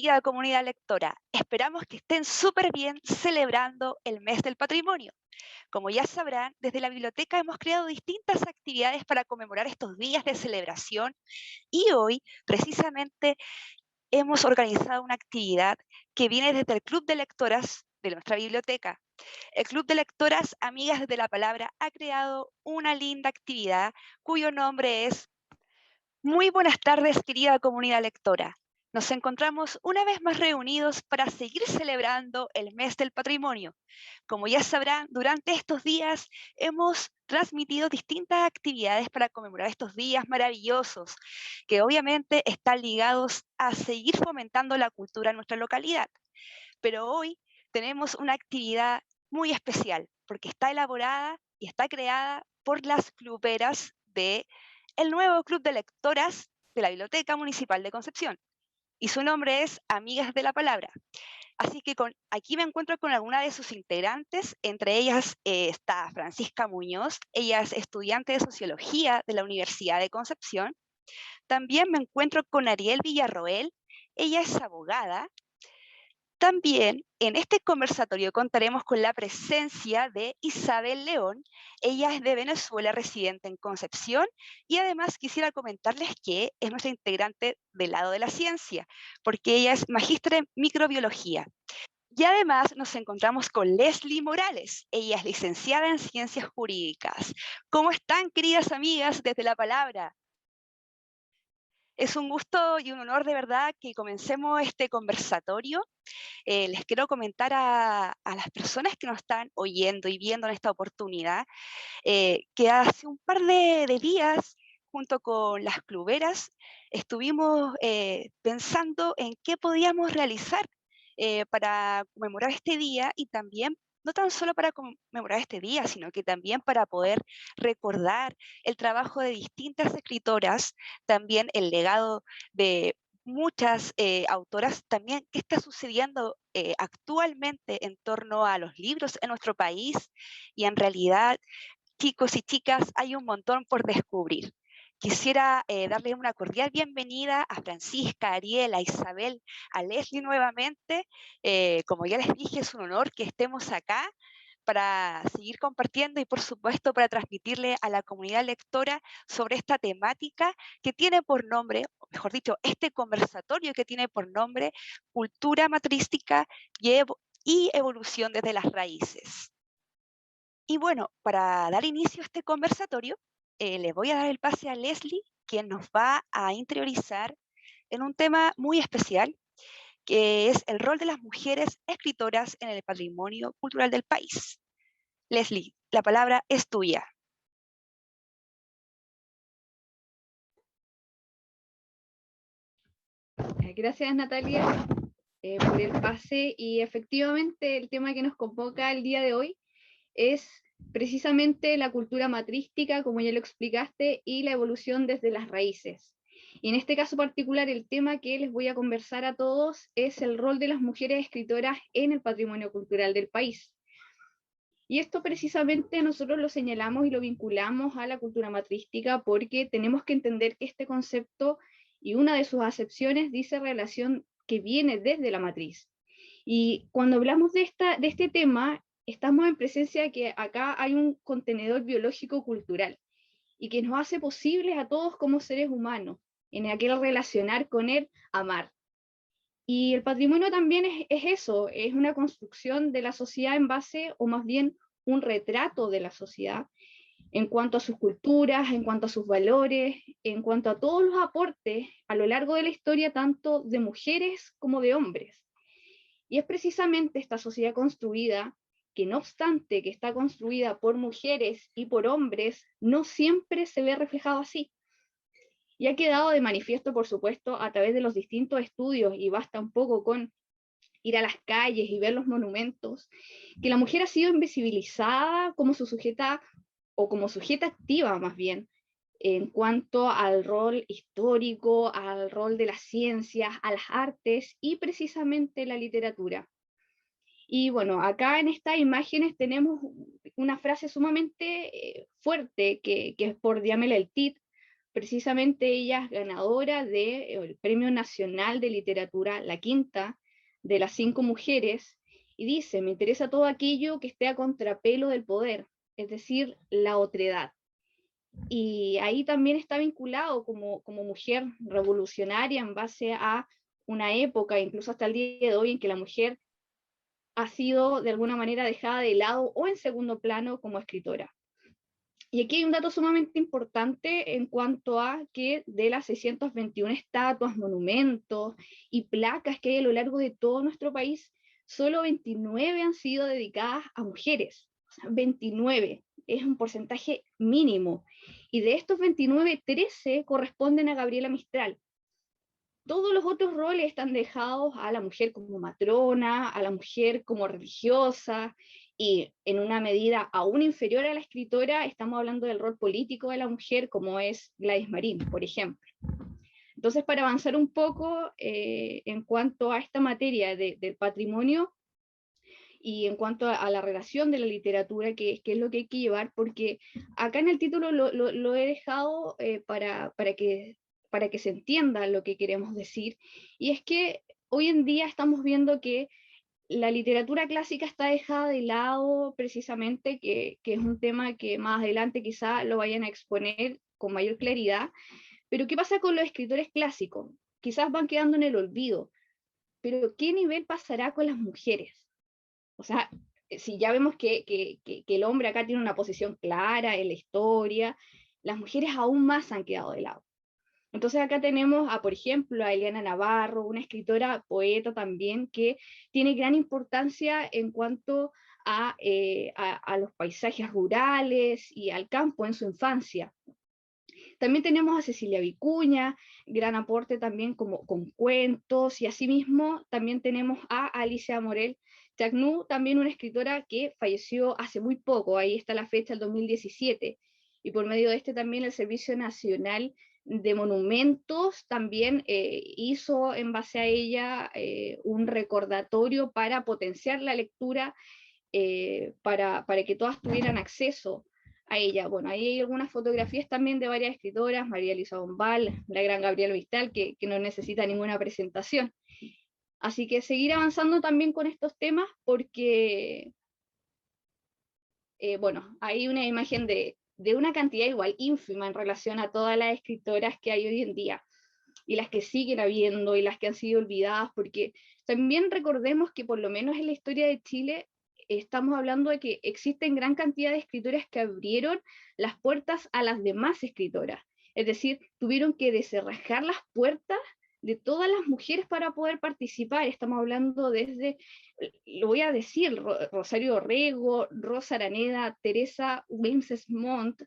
querida comunidad lectora. Esperamos que estén súper bien celebrando el mes del patrimonio. Como ya sabrán, desde la biblioteca hemos creado distintas actividades para conmemorar estos días de celebración y hoy, precisamente, hemos organizado una actividad que viene desde el Club de Lectoras de nuestra biblioteca. El Club de Lectoras Amigas de la Palabra ha creado una linda actividad cuyo nombre es Muy buenas tardes, querida comunidad lectora. Nos encontramos una vez más reunidos para seguir celebrando el mes del patrimonio. Como ya sabrán, durante estos días hemos transmitido distintas actividades para conmemorar estos días maravillosos, que obviamente están ligados a seguir fomentando la cultura en nuestra localidad. Pero hoy tenemos una actividad muy especial, porque está elaborada y está creada por las cluberas de el nuevo Club de Lectoras de la Biblioteca Municipal de Concepción. Y su nombre es Amigas de la Palabra. Así que aquí me encuentro con alguna de sus integrantes, entre ellas está Francisca Muñoz, ella es estudiante de Sociología de la Universidad de Concepción. También me encuentro con Ariel Villarroel, ella es abogada. También en este conversatorio contaremos con la presencia de Isabel León. Ella es de Venezuela, residente en Concepción, y además quisiera comentarles que es nuestra integrante del lado de la ciencia, porque ella es magíster en microbiología. Y además nos encontramos con Leslie Morales. Ella es licenciada en ciencias jurídicas. ¿Cómo están, queridas amigas, desde la palabra? Es un gusto y un honor de verdad que comencemos este conversatorio. Les quiero comentar a las personas que nos están oyendo y viendo en esta oportunidad, que hace un par de días, junto con las cluberas, estuvimos pensando en qué podíamos realizar para conmemorar este día y también, no tan solo para conmemorar este día, sino que también para poder recordar el trabajo de distintas escritoras, también el legado de muchas autoras, también qué está sucediendo actualmente en torno a los libros en nuestro país y en realidad, chicos y chicas, hay un montón por descubrir. Quisiera darle una cordial bienvenida a Francisca, a Ariel, a Isabel, a Leslie nuevamente. Como ya les dije, es un honor que estemos acá para seguir compartiendo y por supuesto para transmitirle a la comunidad lectora sobre esta temática que tiene por nombre, o mejor dicho, este conversatorio que tiene por nombre Cultura matrística y evolución desde las raíces. Y bueno, para dar inicio a este conversatorio, le voy a dar el pase a Leslie, quien nos va a interiorizar en un tema muy especial, que es el rol de las mujeres escritoras en el patrimonio cultural del país. Leslie, la palabra es tuya. Gracias, Natalia, por el pase. Y efectivamente, el tema que nos convoca el día de hoy es precisamente la cultura matrística, como ya lo explicaste, y la evolución desde las raíces. Y en este caso particular, el tema que les voy a conversar a todos es el rol de las mujeres escritoras en el patrimonio cultural del país. Y esto precisamente nosotros lo señalamos y lo vinculamos a la cultura matrística porque tenemos que entender que este concepto y una de sus acepciones dice relación que viene desde la matriz. Y cuando hablamos de este tema, estamos en presencia de que acá hay un contenedor biológico cultural y que nos hace posibles a todos como seres humanos, en aquel relacionar con él, amar. Y el patrimonio también es eso, es una construcción de la sociedad en base, o más bien un retrato de la sociedad, en cuanto a sus culturas, en cuanto a sus valores, en cuanto a todos los aportes a lo largo de la historia, tanto de mujeres como de hombres. Y es precisamente esta sociedad construida que no obstante que está construida por mujeres y por hombres, no siempre se ve reflejado así. Y ha quedado de manifiesto, por supuesto, a través de los distintos estudios, y basta un poco con ir a las calles y ver los monumentos, que la mujer ha sido invisibilizada como su sujeta, o como sujeta activa más bien, en cuanto al rol histórico, al rol de las ciencias, a las artes y precisamente la literatura. Y bueno, acá en estas imágenes tenemos una frase sumamente fuerte que es por Diamel El Tit, precisamente ella es ganadora del Premio Nacional de Literatura, la quinta de las 5 mujeres, y dice: me interesa todo aquello que esté a contrapelo del poder, es decir, la otredad. Y ahí también está vinculado como mujer revolucionaria en base a una época, incluso hasta el día de hoy, en que la mujer ha sido de alguna manera dejada de lado o en segundo plano como escritora. Y aquí hay un dato sumamente importante en cuanto a que de las 621 estatuas, monumentos y placas que hay a lo largo de todo nuestro país, solo 29 han sido dedicadas a mujeres. O sea, 29 es un porcentaje mínimo. Y de estos 29, 13 corresponden a Gabriela Mistral. Todos los otros roles están dejados a la mujer como matrona, a la mujer como religiosa, y en una medida aún inferior a la escritora, estamos hablando del rol político de la mujer, como es Gladys Marín, por ejemplo. Entonces, para avanzar un poco en cuanto a esta materia del patrimonio y en cuanto a la relación de la literatura, que es lo que hay que llevar, porque acá en el título lo he dejado para que se entienda lo que queremos decir, y es que hoy en día estamos viendo que la literatura clásica está dejada de lado precisamente, que es un tema que más adelante quizá lo vayan a exponer con mayor claridad, pero ¿qué pasa con los escritores clásicos? Quizás van quedando en el olvido, pero ¿qué nivel pasará con las mujeres? O sea, si ya vemos que el hombre acá tiene una posición clara en la historia, las mujeres aún más han quedado de lado. Entonces acá tenemos por ejemplo, a Eliana Navarro, una escritora, poeta también, que tiene gran importancia en cuanto a los paisajes rurales y al campo en su infancia. También tenemos a Cecilia Vicuña, gran aporte también con cuentos, y asimismo también tenemos a Alicia Morel Chacnú, también una escritora que falleció hace muy poco, ahí está la fecha, el 2017, y por medio de también el Servicio Nacional de Monumentos también hizo en base a ella un recordatorio para potenciar la lectura, para que todas tuvieran acceso a ella. Bueno, ahí hay algunas fotografías también de varias escritoras, María Luisa Bombal, la gran Gabriela Mistral, que no necesita ninguna presentación. Así que seguir avanzando también con estos temas, porque, bueno, hay una imagen de una cantidad igual ínfima en relación a todas las escritoras que hay hoy en día, y las que siguen habiendo, y las que han sido olvidadas, porque también recordemos que por lo menos en la historia de Chile, estamos hablando de que existen gran cantidad de escritoras que abrieron las puertas a las demás escritoras. Es decir, tuvieron que descerrajar las puertas de todas las mujeres para poder participar. Estamos hablando desde, lo voy a decir, Rosario Orrego, Rosa Araneda, Teresa Winsmont,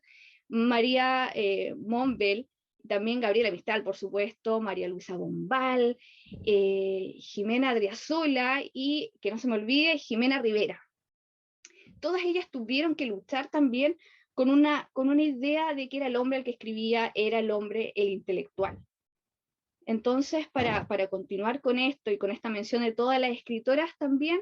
María Monbel, también Gabriela Mistral, por supuesto, María Luisa Bombal, Jimena Adriasola y, que no se me olvide, Jimena Rivera. Todas ellas tuvieron que luchar también con una idea de que era el hombre el que escribía, era el hombre el intelectual. Entonces, para continuar con esto y con esta mención de todas las escritoras también,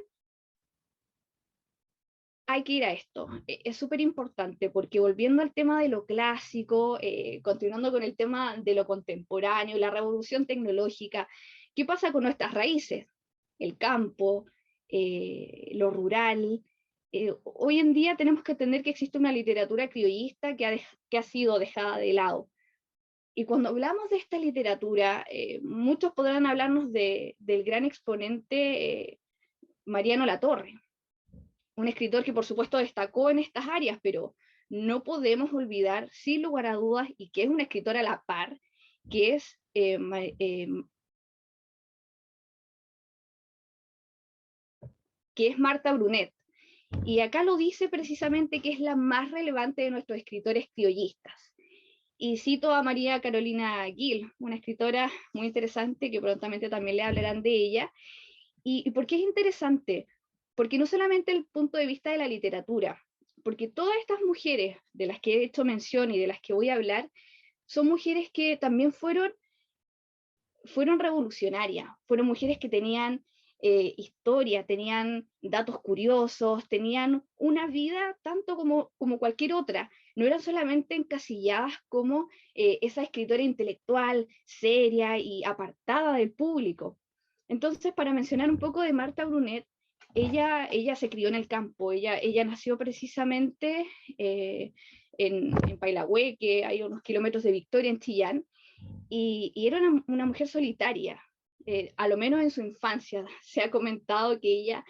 hay que ir a esto. Es súper importante, porque volviendo al tema de lo clásico, continuando con el tema de lo contemporáneo, la revolución tecnológica, ¿qué pasa con nuestras raíces? El campo, lo rural. Hoy en día tenemos que entender que existe una literatura criollista que ha sido dejada de lado. Y cuando hablamos de esta literatura, muchos podrán hablarnos del gran exponente Mariano Latorre, un escritor que por supuesto destacó en estas áreas, pero no podemos olvidar, sin lugar a dudas, y que es un escritor a la par, que es Marta Brunet. Y acá lo dice precisamente que es la más relevante de nuestros escritores criollistas. Y cito a María Carolina Gil, una escritora muy interesante, que prontamente también le hablarán de ella. ¿Y por qué es interesante? Porque no solamente el punto de vista de la literatura, porque todas estas mujeres de las que he hecho mención y de las que voy a hablar, son mujeres que también fueron revolucionarias, fueron mujeres que tenían historia, tenían datos curiosos, tenían una vida tanto como cualquier otra. No eran solamente encasilladas como esa escritora intelectual, seria y apartada del público. Entonces, para mencionar un poco de Marta Brunet, ella se crió en el campo, ella nació precisamente en Pailahue, que hay unos kilómetros de Victoria, en Chillán, y era una mujer solitaria, a lo menos en su infancia. Se ha comentado que ella,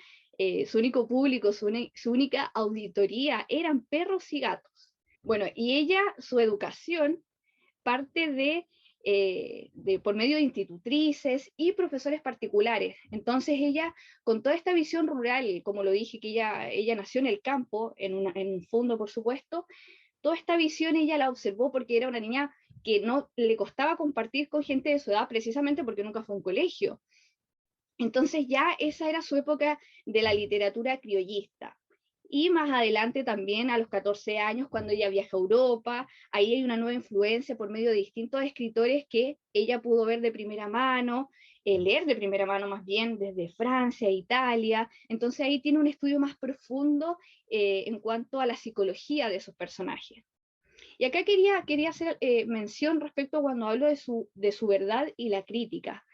su único público, su única auditoría eran perros y gatos. Bueno, y ella, su educación parte por medio de institutrices y profesores particulares. Entonces ella, con toda esta visión rural, como lo dije, que ella nació en el campo, en un fondo, por supuesto, toda esta visión ella la observó porque era una niña que no le costaba compartir con gente de su edad, precisamente porque nunca fue a un colegio. Entonces ya esa era su época de la literatura criollista. Y más adelante también, a los 14 años, cuando ella viaja a Europa, ahí hay una nueva influencia por medio de distintos escritores que ella pudo ver de primera mano, leer de primera mano más bien, desde Francia, Italia. Entonces ahí tiene un estudio más profundo en cuanto a la psicología de esos personajes. Y acá quería hacer mención respecto a cuando hablo de su verdad y la crítica.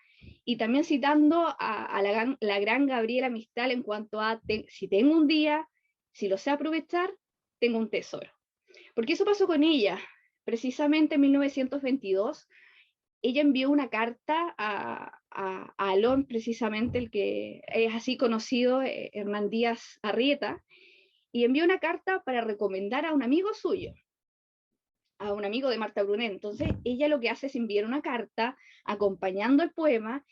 Y también citando a la gran Gabriela Mistral en cuanto a si tengo un día, si lo sé aprovechar, tengo un tesoro. Porque eso pasó con ella. Precisamente en 1922, ella envió una carta a Alón, precisamente el que es así conocido, Hernán Díaz Arrieta, y envió una carta para recomendar a un amigo suyo, a un amigo de Marta Brunet. Entonces ella lo que hace es enviar una carta acompañando el poema,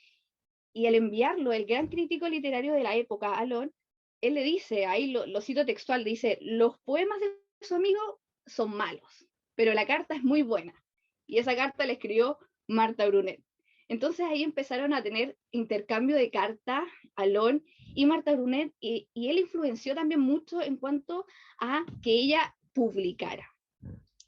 y al enviarlo, el gran crítico literario de la época, Alon, él le dice, ahí lo cito textual, dice, los poemas de su amigo son malos, pero la carta es muy buena. Y esa carta la escribió Marta Brunet. Entonces ahí empezaron a tener intercambio de cartas, Alon y Marta Brunet, y él influenció también mucho en cuanto a que ella publicara.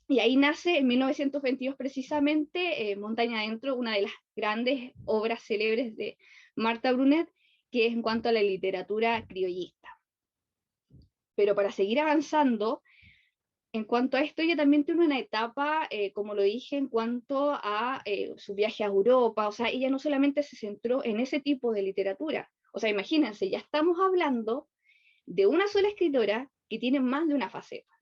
Y ahí nace en 1922 precisamente Montaña Adentro, una de las grandes obras célebres de Marta Brunet, que es en cuanto a la literatura criollista. Pero para seguir avanzando, en cuanto a esto, ella también tiene una etapa, como lo dije, en cuanto a su viaje a Europa. O sea, ella no solamente se centró en ese tipo de literatura. O sea, imagínense, ya estamos hablando de una sola escritora que tiene más de una faceta.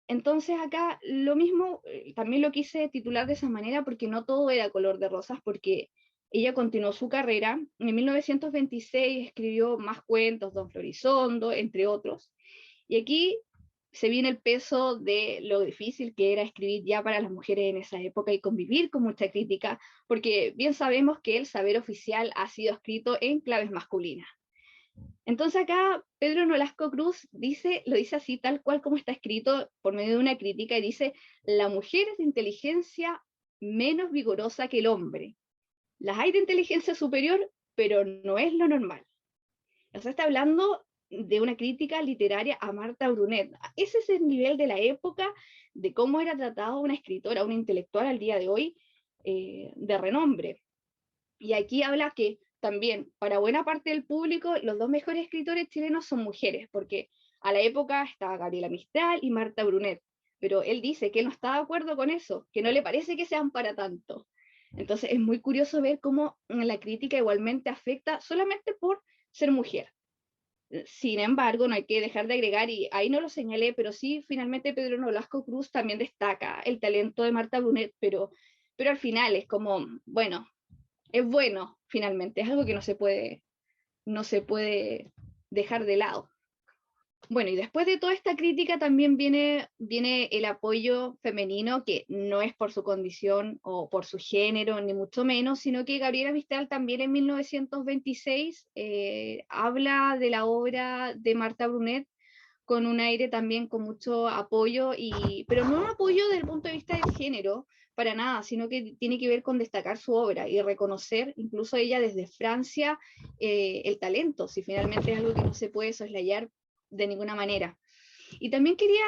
Entonces acá lo mismo, también lo quise titular de esa manera porque no todo era color de rosas, porque ella continuó su carrera. En 1926 escribió más cuentos, Don Florizondo, entre otros. Y aquí se viene el peso de lo difícil que era escribir ya para las mujeres en esa época y convivir con mucha crítica, porque bien sabemos que el saber oficial ha sido escrito en claves masculinas. Entonces acá Pedro Nolasco Cruz lo dice así, tal cual como está escrito por medio de una crítica, y dice, la mujer es de inteligencia menos vigorosa que el hombre. Las hay de inteligencia superior, pero no es lo normal. O sea, está hablando de una crítica literaria a Marta Brunet. Ese es el nivel de la época, de cómo era tratada una escritora, una intelectual al día de hoy, de renombre. Y aquí habla que también, para buena parte del público, los dos mejores escritores chilenos son mujeres, porque a la época estaba Gabriela Mistral y Marta Brunet, pero él dice que él no está de acuerdo con eso, que no le parece que sean para tanto. Entonces es muy curioso ver cómo la crítica igualmente afecta solamente por ser mujer. Sin embargo, no hay que dejar de agregar, y ahí no lo señalé, pero sí, finalmente Pedro Nolasco Cruz también destaca el talento de Marta Brunet, pero al final es como, bueno, es bueno, finalmente, es algo que no se puede dejar de lado. Bueno, y después de toda esta crítica también viene el apoyo femenino, que no es por su condición o por su género, ni mucho menos, sino que Gabriela Mistral también en 1926 habla de la obra de Marta Brunet con un aire también con mucho apoyo, pero no un apoyo desde el punto de vista del género, para nada, sino que tiene que ver con destacar su obra y reconocer, incluso ella desde Francia, el talento, si finalmente es algo que no se puede soslayar de ninguna manera. Y también quería,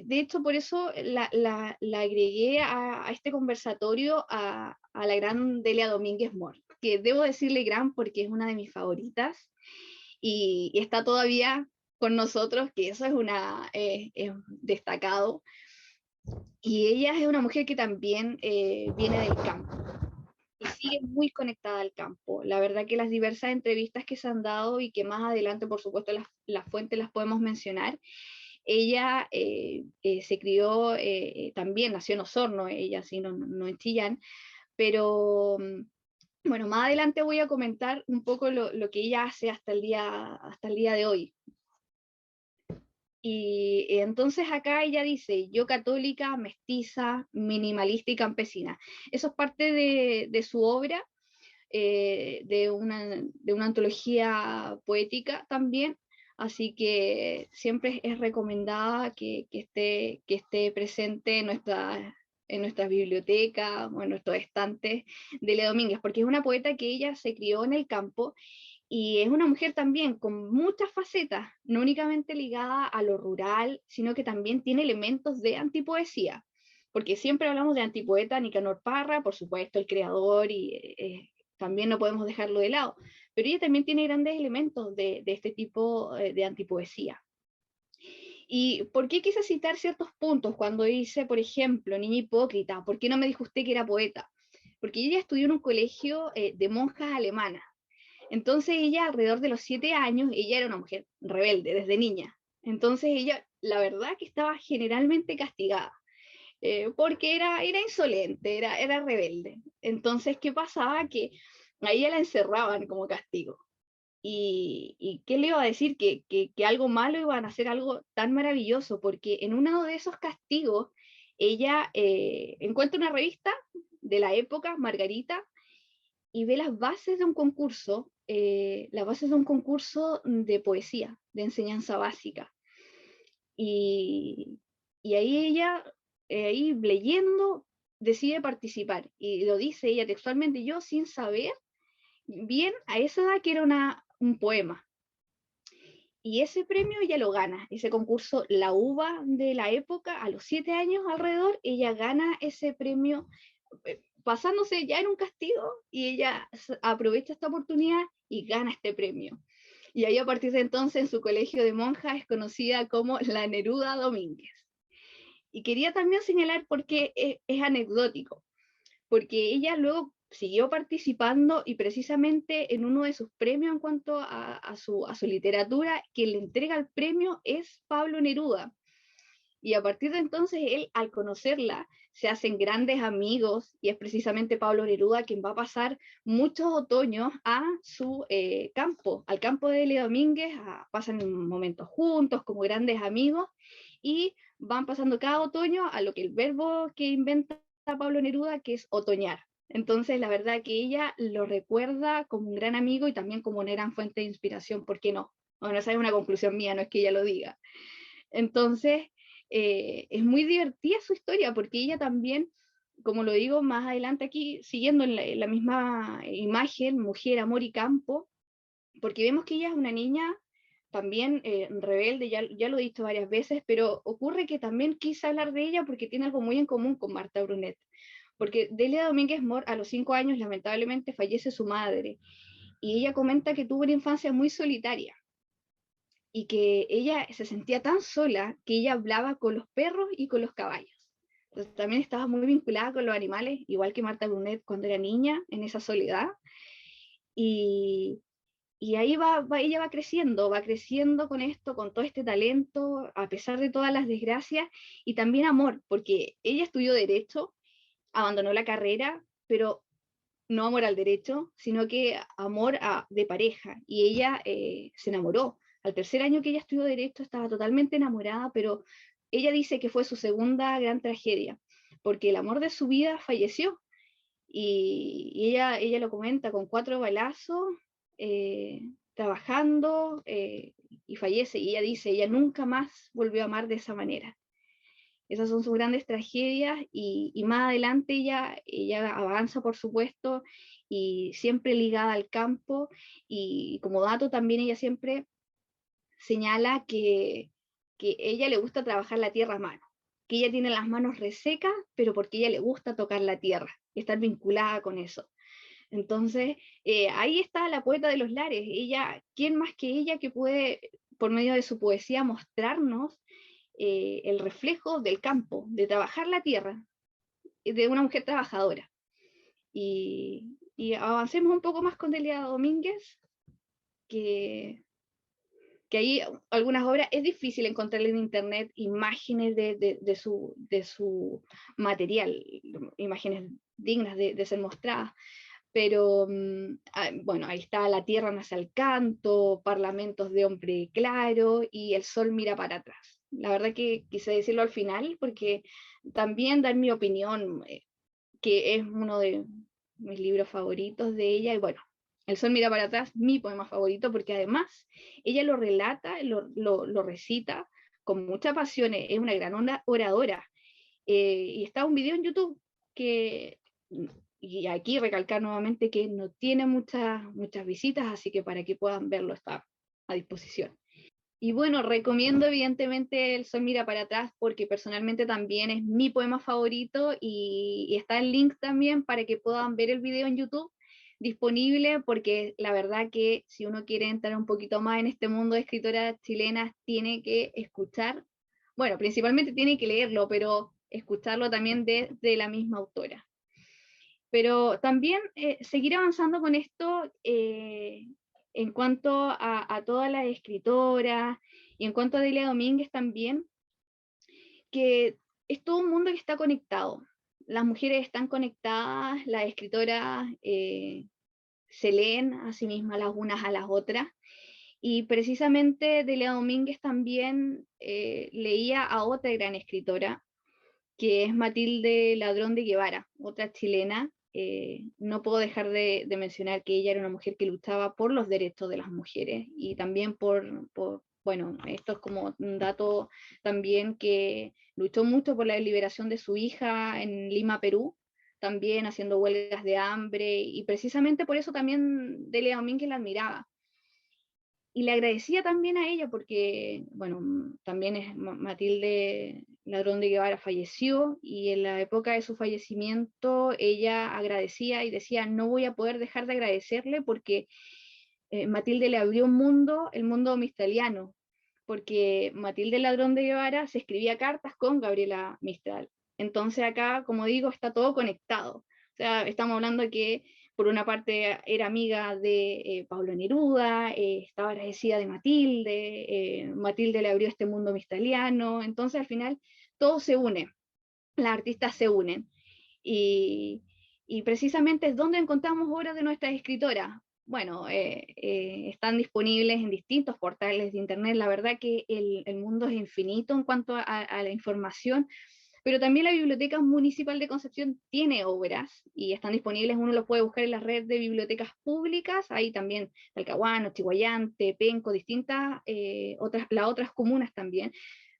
de hecho, por eso la agregué a este conversatorio a la gran Delia Domínguez Moore. que debo decirle gran porque es una de mis favoritas y está todavía con nosotros, que eso es destacado. Y ella es una mujer que también viene del campo y sigue muy conectada al campo. La verdad que las diversas entrevistas que se han dado y que más adelante, por supuesto, las fuentes las podemos mencionar, ella se crió, también nació en Osorno, ella sí, no en Chillán, pero bueno, más adelante voy a comentar un poco lo que ella hace hasta el día de hoy. Y entonces acá ella dice, yo católica, mestiza, minimalista y campesina. Eso es parte de su obra, de una antología poética también, así que siempre es recomendada que esté presente en nuestra biblioteca o en nuestros estantes de Lea Domínguez, porque es una poeta que ella se crió en el campo y es una mujer también con muchas facetas, no únicamente ligada a lo rural, sino que también tiene elementos de antipoesía, porque siempre hablamos de antipoeta Nicanor Parra, por supuesto, el creador, y también no podemos dejarlo de lado, pero ella también tiene grandes elementos de este tipo de antipoesía. ¿Y por qué quise citar ciertos puntos cuando dice, por ejemplo, niña hipócrita, ¿por qué no me dijo usted que era poeta? Porque ella estudió en un colegio de monjas alemanas. Entonces ella, alrededor de los 7 años, ella era una mujer rebelde desde niña. Entonces ella, la verdad que estaba generalmente castigada, porque era insolente, era rebelde. Entonces, ¿qué pasaba? Que a ella la encerraban como castigo. ¿Y qué le iba a decir? Que algo malo iban a hacer algo tan maravilloso, porque en uno de esos castigos ella encuentra una revista de la época, Margarita, y ve las bases de un concurso de poesía, de enseñanza básica. Y, y ahí ella, ahí leyendo, decide participar. Y lo dice ella textualmente, yo sin saber bien a esa edad que era un poema. Y ese premio ella lo gana, ese concurso, la uva de la época, a los 7 años alrededor, ella gana ese premio, pasándose ya en un castigo, y ella aprovecha esta oportunidad y gana este premio. Y ahí a partir de entonces en su colegio de monjas es conocida como la Neruda Domínguez. Y quería también señalar porque es anecdótico, porque ella luego siguió participando y precisamente en uno de sus premios en cuanto a su literatura, quien le entrega el premio es Pablo Neruda. Y a partir de entonces él, al conocerla, se hacen grandes amigos y es precisamente Pablo Neruda quien va a pasar muchos otoños a su campo, al campo de Lea Domínguez, pasan momentos juntos como grandes amigos y van pasando cada otoño a lo que el verbo que inventa Pablo Neruda, que es otoñar. Entonces, la verdad que ella lo recuerda como un gran amigo y también como una gran fuente de inspiración, ¿por qué no? Bueno, esa es una conclusión mía, no es que ella lo diga. Entonces, es muy divertida su historia, porque ella también, como lo digo más adelante aquí, siguiendo en la misma imagen, mujer, amor y campo, porque vemos que ella es una niña también rebelde, ya lo he dicho varias veces, pero ocurre que también quise hablar de ella porque tiene algo muy en común con Marta Brunet, porque Delia Domínguez Mor a los 5 años lamentablemente fallece su madre, y ella comenta que tuvo una infancia muy solitaria, y que ella se sentía tan sola que ella hablaba con los perros y con los caballos. Entonces también estaba muy vinculada con los animales, igual que Marta Brunet cuando era niña, en esa soledad. Y, y ahí ella va creciendo con esto, con todo este talento, a pesar de todas las desgracias, y también amor, porque ella estudió Derecho, abandonó la carrera, pero no amor al derecho, sino que amor de pareja, y ella se enamoró. Al tercer año que ella estudió Derecho estaba totalmente enamorada, pero ella dice que fue su segunda gran tragedia, porque el amor de su vida falleció, y ella lo comenta con 4 balazos, trabajando, y fallece, y ella dice, ella nunca más volvió a amar de esa manera. Esas son sus grandes tragedias y más adelante ella avanza, por supuesto, y siempre ligada al campo, y como dato también ella siempre señala que ella le gusta trabajar la tierra a mano, que ella tiene las manos resecas, pero porque ella le gusta tocar la tierra y estar vinculada con eso. Entonces, ahí está la poeta de los lares. Ella, ¿quién más que ella que puede, por medio de su poesía, mostrarnos el reflejo del campo, de trabajar la tierra, de una mujer trabajadora? Y avancemos un poco más con Delia Domínguez, que, que ahí algunas obras es difícil encontrar en internet imágenes de su material, imágenes dignas de ser mostradas. Pero bueno, ahí está La tierra nace al canto, Parlamentos de hombre claro y El sol mira para atrás. La verdad que quise decirlo al final porque también dar mi opinión, que es uno de mis libros favoritos de ella, y bueno, El sol mira para atrás, mi poema favorito, porque además ella lo relata, lo recita con mucha pasión, es una gran oradora, y está un video en YouTube que, y aquí recalcar nuevamente que no tiene muchas visitas, así que para que puedan verlo está a disposición. Y bueno, recomiendo evidentemente El sol mira para atrás porque personalmente también es mi poema favorito, y está el link también para que puedan ver el video en YouTube disponible, porque la verdad que si uno quiere entrar un poquito más en este mundo de escritoras chilenas tiene que escuchar, bueno, principalmente tiene que leerlo, pero escucharlo también de la misma autora. Pero también seguir avanzando con esto, en cuanto a todas las escritoras y en cuanto a Delia Domínguez también, que es todo un mundo que está conectado. Las mujeres están conectadas, las escritoras se leen a sí mismas las unas a las otras, y precisamente Delia Domínguez también leía a otra gran escritora, que es Matilde Ladrón de Guevara, otra chilena. No puedo dejar de mencionar que ella era una mujer que luchaba por los derechos de las mujeres y también bueno, esto es como un dato también, que luchó mucho por la liberación de su hija en Lima, Perú, también haciendo huelgas de hambre, y precisamente por eso también Delia Domínguez la admiraba. Y le agradecía también a ella porque, bueno, también es Matilde Ladrón de Guevara falleció, y en la época de su fallecimiento ella agradecía y decía: no voy a poder dejar de agradecerle porque Matilde le abrió un mundo, el mundo mistaliano, porque Matilde Ladrón de Guevara se escribía cartas con Gabriela Mistral. Entonces acá, como digo, está todo conectado. O sea, estamos hablando de que por una parte era amiga de Pablo Neruda, estaba agradecida de Matilde, Matilde le abrió este mundo mistaliano, entonces al final todo se une, las artistas se unen. Y, y precisamente es donde encontramos obras de nuestras escritoras. Bueno, están disponibles en distintos portales de internet. La verdad que el mundo es infinito en cuanto a la información, pero también la Biblioteca Municipal de Concepción tiene obras y están disponibles. Uno lo puede buscar en la red de bibliotecas públicas, ahí también Talcahuano, Chihuayante, Penco, distintas las otras comunas también,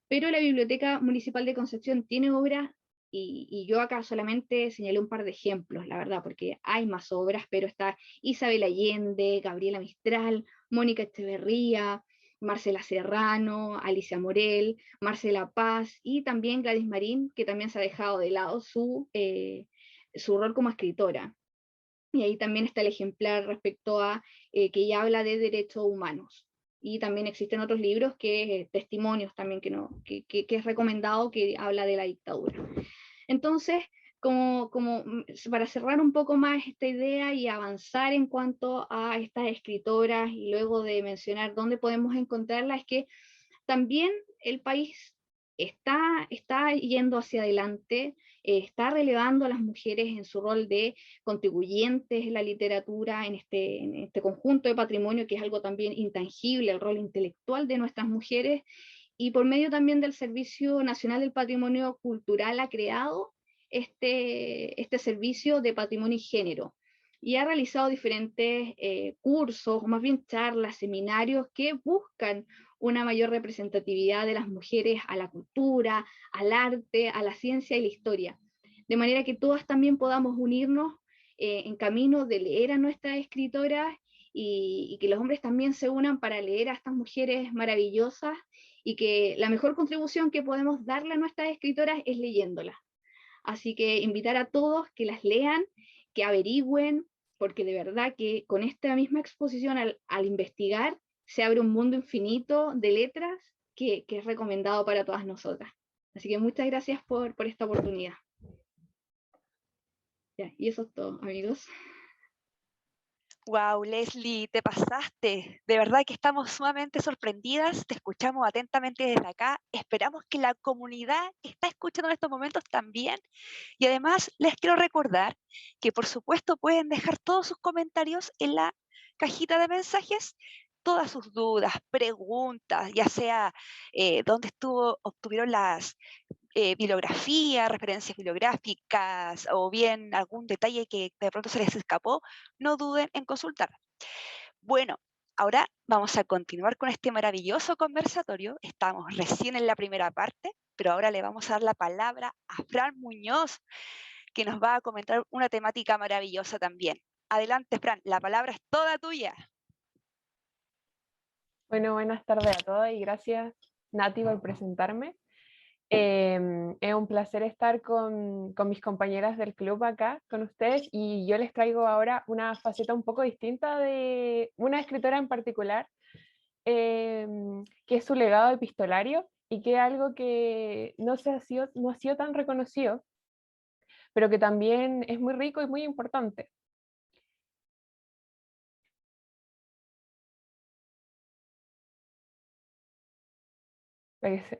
pero la Biblioteca Municipal de Concepción tiene obras, y yo acá solamente señalé un par de ejemplos, la verdad, porque hay más obras, pero está Isabel Allende, Gabriela Mistral, Mónica Echeverría, Marcela Serrano, Alicia Morel, Marcela Paz y también Gladys Marín, que también se ha dejado de lado su rol como escritora. Y ahí también está el ejemplar respecto a que ella habla de derechos humanos. Y también existen otros libros que testimonios también que, no, que es recomendado, que habla de la dictadura. Entonces, como para cerrar un poco más esta idea y avanzar en cuanto a estas escritoras y luego de mencionar dónde podemos encontrarlas, es que también el país está yendo hacia adelante, está relevando a las mujeres en su rol de contribuyentes en la literatura, en este conjunto de patrimonio que es algo también intangible, el rol intelectual de nuestras mujeres, y por medio también del Servicio Nacional del Patrimonio Cultural ha creado este servicio de patrimonio y género, y ha realizado diferentes cursos, o más bien charlas, seminarios que buscan una mayor representatividad de las mujeres a la cultura, al arte, a la ciencia y la historia, de manera que todas también podamos unirnos en camino de leer a nuestras escritoras, y que los hombres también se unan para leer a estas mujeres maravillosas, y que la mejor contribución que podemos darle a nuestras escritoras es leyéndolas. Así que invitar a todos que las lean, que averigüen, porque de verdad que con esta misma exposición al investigar se abre un mundo infinito de letras que es recomendado para todas nosotras. Así que muchas gracias por esta oportunidad. Ya, y eso es todo, amigos. Wow, Leslie, te pasaste. De verdad que estamos sumamente sorprendidas. Te escuchamos atentamente desde acá. Esperamos que la comunidad que está escuchando en estos momentos también. Y además les quiero recordar que por supuesto pueden dejar todos sus comentarios en la cajita de mensajes, todas sus dudas, preguntas, ya sea dónde obtuvieron las bibliografía, referencias bibliográficas o bien algún detalle que de pronto se les escapó, no duden en consultar. Bueno, ahora vamos a continuar con este maravilloso conversatorio. Estamos recién en la primera parte, pero ahora le vamos a dar la palabra a Fran Muñoz, que nos va a comentar una temática maravillosa también. Adelante, Fran, la palabra es toda tuya. Bueno, buenas tardes a todos y gracias, Nati, por presentarme. Es un placer estar con mis compañeras del club acá con ustedes y yo les traigo ahora una faceta un poco distinta de una escritora en particular, que es su legado epistolario y que es algo que no ha sido tan reconocido, pero que también es muy rico y muy importante.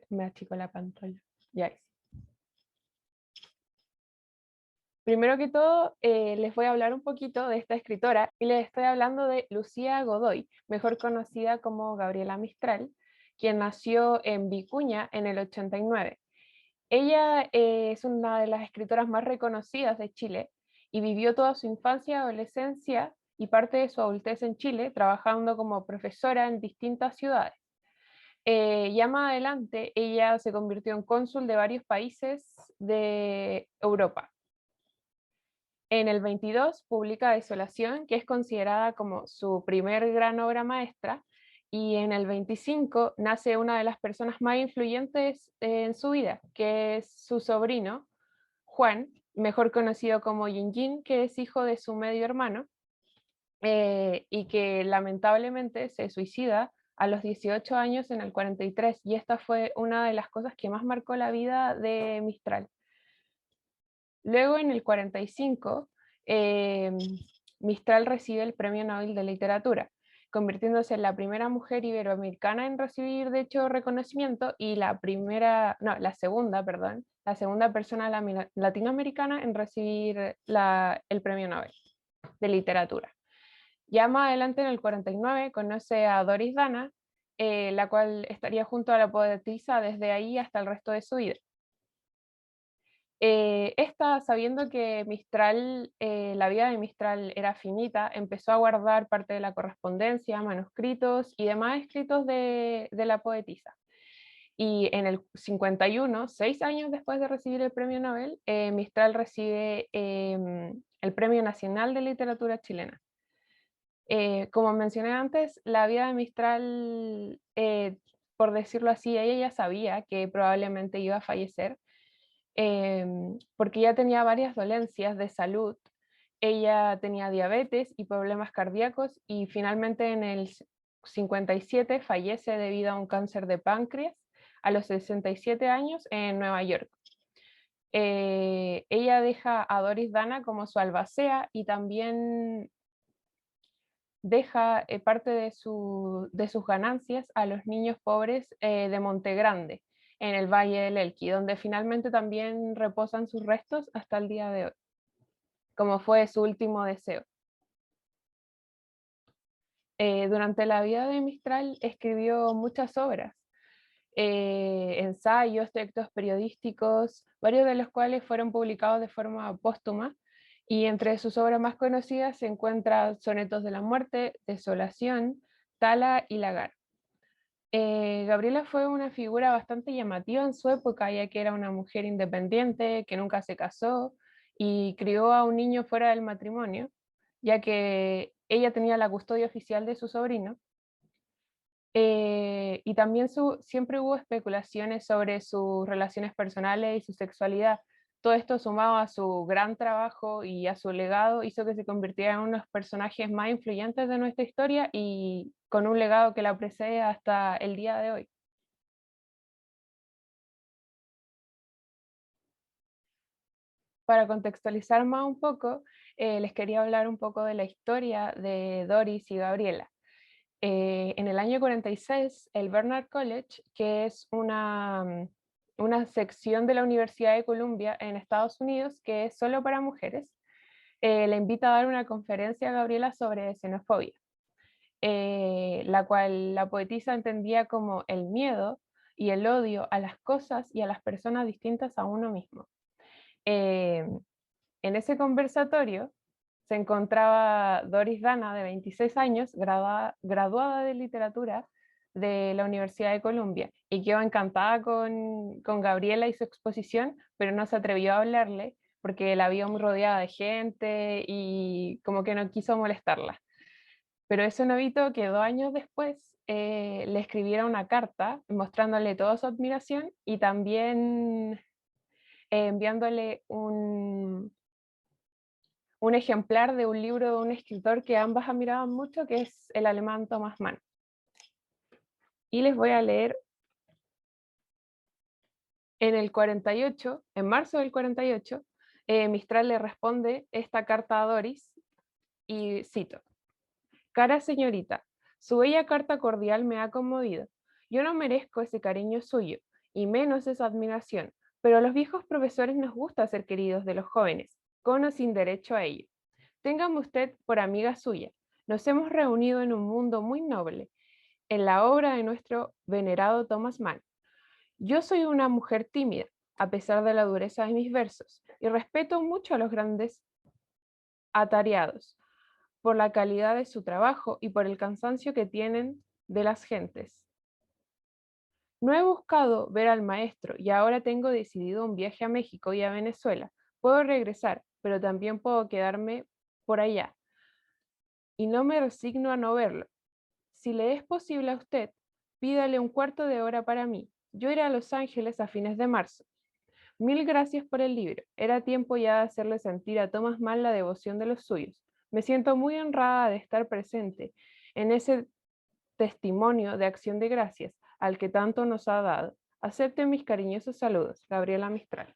Me achico la pantalla. Ya es. Primero que todo, les voy a hablar un poquito de esta escritora y les estoy hablando de Lucía Godoy, mejor conocida como Gabriela Mistral, quien nació en Vicuña en el 89. Ella es una de las escritoras más reconocidas de Chile y vivió toda su infancia, adolescencia y parte de su adultez en Chile, trabajando como profesora en distintas ciudades. Ya más adelante, ella se convirtió en cónsul de varios países de Europa. En el 22 publica Desolación, que es considerada como su primer gran obra maestra, y en el 25 nace una de las personas más influyentes en su vida, que es su sobrino, Juan, mejor conocido como Yin, que es hijo de su medio hermano, y que lamentablemente se suicida a los 18 años en el 43, y esta fue una de las cosas que más marcó la vida de Mistral. Luego, en el 45, Mistral recibe el Premio Nobel de Literatura, convirtiéndose en la primera mujer iberoamericana en recibir dicho reconocimiento y la segunda persona latinoamericana en recibir el Premio Nobel de Literatura. Ya más adelante, en el 49, conoce a Doris Dana, la cual estaría junto a la poetisa desde ahí hasta el resto de su vida. Esta, sabiendo que Mistral, la vida de Mistral era finita, empezó a guardar parte de la correspondencia, manuscritos y demás escritos de la poetisa. Y en el 51, 6 años después de recibir el premio Nobel, Mistral recibe el Premio Nacional de Literatura Chilena. Como mencioné antes, la vida de Mistral, por decirlo así, ella ya sabía que probablemente iba a fallecer, porque ya tenía varias dolencias de salud. Ella tenía diabetes y problemas cardíacos y finalmente en el 57 fallece debido a un cáncer de páncreas a los 67 años en Nueva York. Ella deja a Doris Dana como su albacea y también deja parte de sus ganancias a los niños pobres de Monte Grande, en el Valle del Elqui, donde finalmente también reposan sus restos hasta el día de hoy, como fue su último deseo. Durante la vida de Mistral escribió muchas obras, ensayos, textos periodísticos, varios de los cuales fueron publicados de forma póstuma, y entre sus obras más conocidas se encuentran Sonetos de la Muerte, Desolación, Tala y Lagar. Gabriela fue una figura bastante llamativa en su época, ya que era una mujer independiente, que nunca se casó y crió a un niño fuera del matrimonio, ya que ella tenía la custodia oficial de su sobrino. Y también siempre hubo especulaciones sobre sus relaciones personales y su sexualidad, Todo esto sumado a su gran trabajo y a su legado hizo que se convirtiera en uno de los personajes más influyentes de nuestra historia y con un legado que la precede hasta el día de hoy. Para contextualizar más un poco, les quería hablar un poco de la historia de Doris y Gabriela. En el año 46, el Barnard College, que es una sección de la Universidad de Columbia en Estados Unidos, que es solo para mujeres, le invita a dar una conferencia a Gabriela sobre xenofobia, la cual la poetisa entendía como el miedo y el odio a las cosas y a las personas distintas a uno mismo. En ese conversatorio se encontraba Doris Dana, de 26 años, graduada de literatura de la Universidad de Columbia, y quedó encantada con Gabriela y su exposición, pero no se atrevió a hablarle porque la vio muy rodeada de gente y como que no quiso molestarla. Pero eso no evitó que 2 años después le escribiera una carta mostrándole toda su admiración y también enviándole un ejemplar de un libro de un escritor que ambas admiraban mucho, que es el alemán Thomas Mann. Y les voy a leer en el 48, en marzo del 48, Mistral le responde esta carta a Doris y cito: Cara señorita, su bella carta cordial me ha conmovido. Yo no merezco ese cariño suyo, y menos esa admiración, pero a los viejos profesores nos gusta ser queridos de los jóvenes, con o sin derecho a ello. Téngame usted por amiga suya. Nos hemos reunido en un mundo muy noble, en la obra de nuestro venerado Thomas Mann. Yo soy una mujer tímida, a pesar de la dureza de mis versos, y respeto mucho a los grandes atareados, por la calidad de su trabajo y por el cansancio que tienen de las gentes. No he buscado ver al maestro y ahora tengo decidido un viaje a México y a Venezuela. Puedo regresar, pero también puedo quedarme por allá. Y no me resigno a no verlo. Si le es posible a usted, pídale un cuarto de hora para mí. Yo iré a Los Ángeles a fines de marzo. Mil gracias por el libro. Era tiempo ya de hacerle sentir a Thomas Mann la devoción de los suyos. Me siento muy honrada de estar presente en ese testimonio de acción de gracias al que tanto nos ha dado. Acepten mis cariñosos saludos, Gabriela Mistral.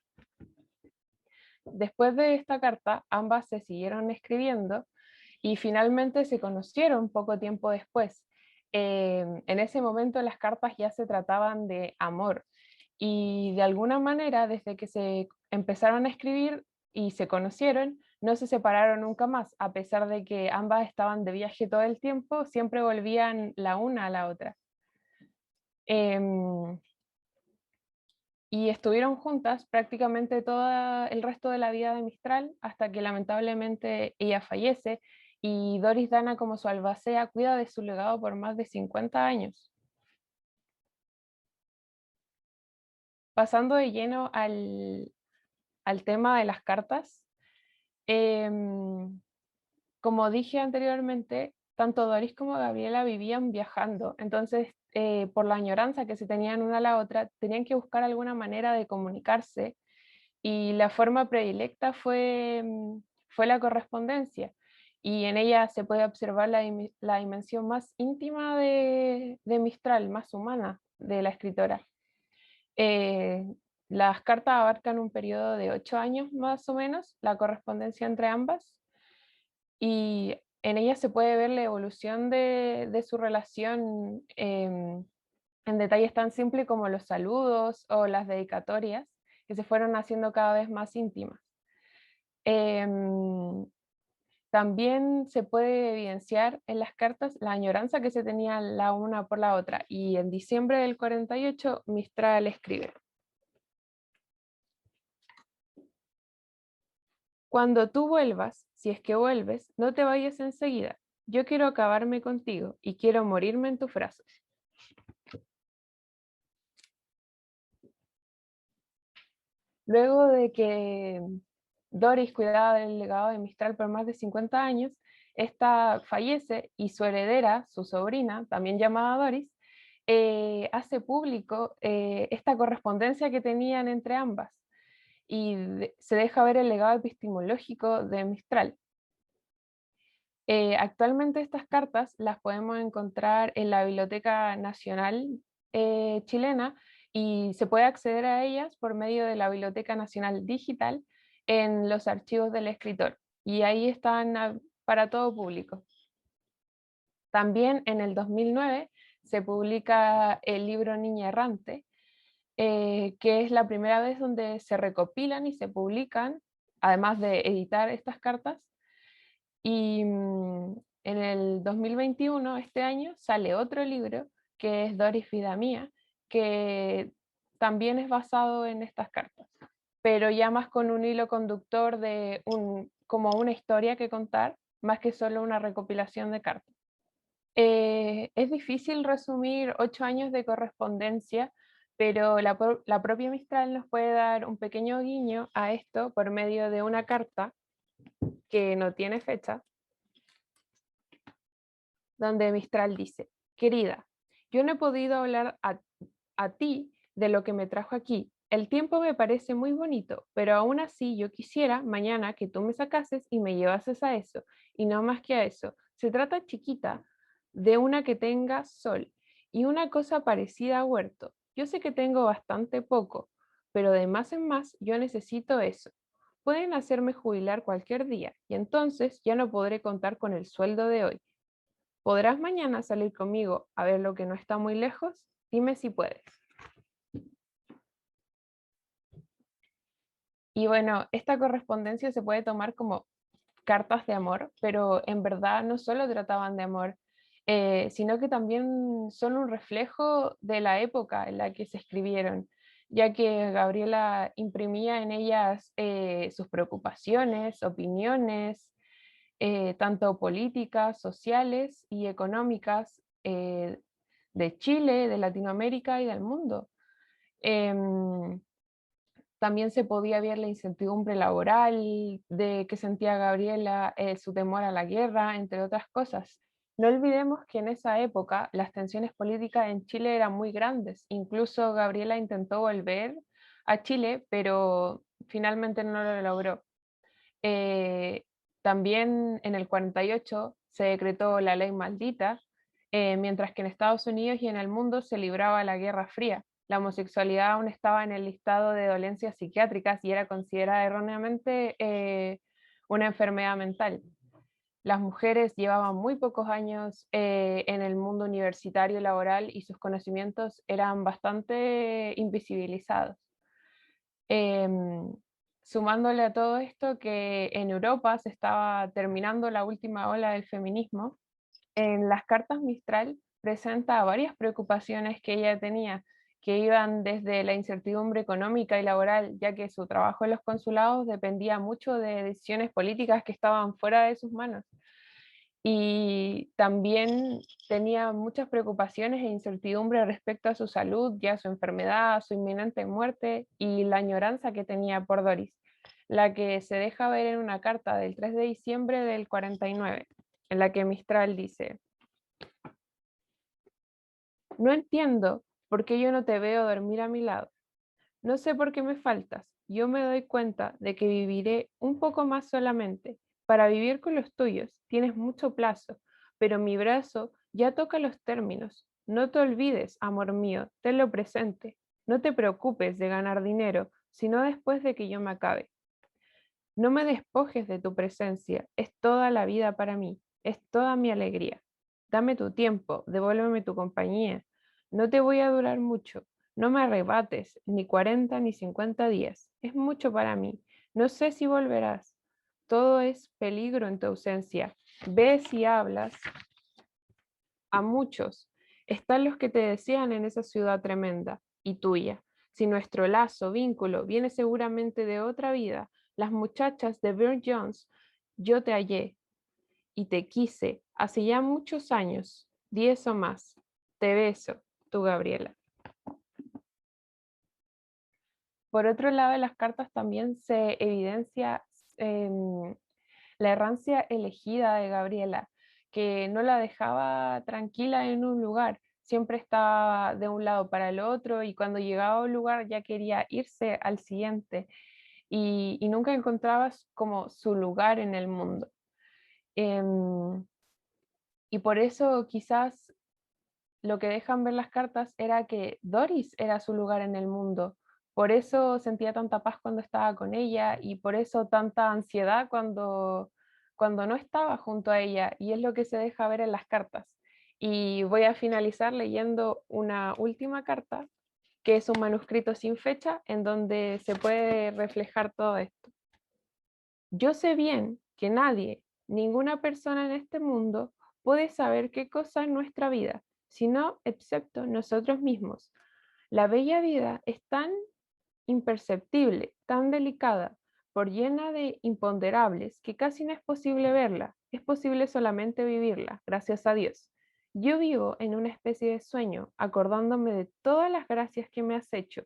Después de esta carta, ambas se siguieron escribiendo y finalmente se conocieron poco tiempo después. En ese momento las cartas ya se trataban de amor y de alguna manera desde que se empezaron a escribir y se conocieron, no se separaron nunca más, a pesar de que ambas estaban de viaje todo el tiempo, siempre volvían la una a la otra. Y estuvieron juntas prácticamente todo el resto de la vida de Mistral hasta que lamentablemente ella fallece y Doris Dana, como su albacea, cuida de su legado por más de 50 años. Pasando de lleno al tema de las cartas, como dije anteriormente, tanto Doris como Gabriela vivían viajando, entonces por la añoranza que se tenían una a la otra, tenían que buscar alguna manera de comunicarse y la forma predilecta fue la correspondencia. Y en ella se puede observar la dimensión más íntima de Mistral, más humana de la escritora. Eh, las cartas abarcan un periodo de 8 años más o menos, la correspondencia entre ambas, y en ella se puede ver la evolución de su relación en detalles tan simples como los saludos o las dedicatorias, que se fueron haciendo cada vez más íntimas. También se puede evidenciar en las cartas la añoranza que se tenía la una por la otra, y en diciembre del 48 Mistral escribe: Cuando tú vuelvas, si es que vuelves, no te vayas enseguida. Yo quiero acabarme contigo y quiero morirme en tus brazos. Luego de que Doris cuidaba del legado de Mistral por más de 50 años, esta fallece y su heredera, su sobrina, también llamada Doris, hace público esta correspondencia que tenían entre ambas. y se deja ver el legado epistemológico de Mistral. Actualmente estas cartas las podemos encontrar en la Biblioteca Nacional chilena y se puede acceder a ellas por medio de la Biblioteca Nacional Digital en los archivos del escritor y ahí están para todo público. También en el 2009 se publica el libro Niña Errante, que es la primera vez donde se recopilan y se publican, además de editar estas cartas. Y en el 2021, este año, sale otro libro que es Doris Vida Mía, que también es basado en estas cartas, pero ya más con un hilo conductor de como una historia que contar, más que solo una recopilación de cartas. Es difícil resumir 8 años de correspondencia, pero la propia Mistral nos puede dar un pequeño guiño a esto por medio de una carta que no tiene fecha, donde Mistral dice: querida, yo no he podido hablar a ti de lo que me trajo aquí. El tiempo me parece muy bonito, pero aún así yo quisiera mañana que tú me sacases y me llevases a eso, y no más que a eso. Se trata, chiquita, de una que tenga sol y una cosa parecida a huerto. Yo sé que tengo bastante poco, pero de más en más yo necesito eso. Pueden hacerme jubilar cualquier día y entonces ya no podré contar con el sueldo de hoy. ¿Podrás mañana salir conmigo a ver lo que no está muy lejos? Dime si puedes. Y bueno, esta correspondencia se puede tomar como cartas de amor, pero en verdad no solo trataban de amor, sino que también son un reflejo de la época en la que se escribieron, ya que Gabriela imprimía en ellas sus preocupaciones, opiniones, tanto políticas, sociales y económicas de Chile, de Latinoamérica y del mundo. Em, También se podía ver la incertidumbre laboral de que sentía Gabriela, su temor a la guerra, entre otras cosas. No olvidemos que en esa época las tensiones políticas en Chile eran muy grandes. Incluso Gabriela intentó volver a Chile, pero finalmente no lo logró. Eh, También en el 48 se decretó la ley maldita, mientras que en Estados Unidos y en el mundo se libraba la Guerra Fría. La homosexualidad aún estaba en el listado de dolencias psiquiátricas y era considerada erróneamente una enfermedad mental. Las mujeres llevaban muy pocos años en el mundo universitario y laboral y sus conocimientos eran bastante invisibilizados. Em, Sumándole a todo esto que en Europa se estaba terminando la última ola del feminismo, en las cartas Mistral presenta varias preocupaciones que ella tenía, que iban desde la incertidumbre económica y laboral, ya que su trabajo en los consulados dependía mucho de decisiones políticas que estaban fuera de sus manos. Y también tenía muchas preocupaciones e incertidumbre respecto a su salud, ya su enfermedad, su inminente muerte y la añoranza que tenía por Doris, la que se deja ver en una carta del 3 de diciembre del 49, en la que Mistral dice: no entiendo por qué yo no te veo dormir a mi lado. No sé por qué me faltas. Yo me doy cuenta de que viviré un poco más solamente. Para vivir con los tuyos tienes mucho plazo, pero mi brazo ya toca los términos. No te olvides, amor mío, tenlo presente. No te preocupes de ganar dinero, sino después de que yo me acabe. No me despojes de tu presencia, es toda la vida para mí, es toda mi alegría. Dame tu tiempo, devuélveme tu compañía. No te voy a durar mucho, no me arrebates ni 40 ni 50 días, es mucho para mí. No sé si volverás. Todo es peligro en tu ausencia. Ves y hablas a muchos. Están los que te desean en esa ciudad tremenda y tuya. Si nuestro lazo, vínculo, viene seguramente de otra vida, las muchachas de Burne Jones, yo te hallé y te quise hace ya muchos años, 10 o más. Te beso, tu Gabriela. Por otro lado, en las cartas también se evidencia la errancia elegida de Gabriela, que no la dejaba tranquila en un lugar, siempre estaba de un lado para el otro y cuando llegaba a un lugar ya quería irse al siguiente. y nunca encontrabas como su lugar en el mundo. Y por eso quizás lo que dejan ver las cartas era que Doris era su lugar en el mundo. Por eso sentía tanta paz cuando estaba con ella y por eso tanta ansiedad cuando no estaba junto a ella. Y es lo que se deja ver en las cartas. Y voy a finalizar leyendo una última carta, que es un manuscrito sin fecha, en donde se puede reflejar todo esto. Yo sé bien que nadie, ninguna persona en este mundo, puede saber qué cosa es nuestra vida, sino excepto nosotros mismos. La bella vida es tan imperceptible, tan delicada, por llena de imponderables, que casi no es posible verla, es posible solamente vivirla, gracias a Dios. Yo vivo en una especie de sueño, acordándome de todas las gracias que me has hecho,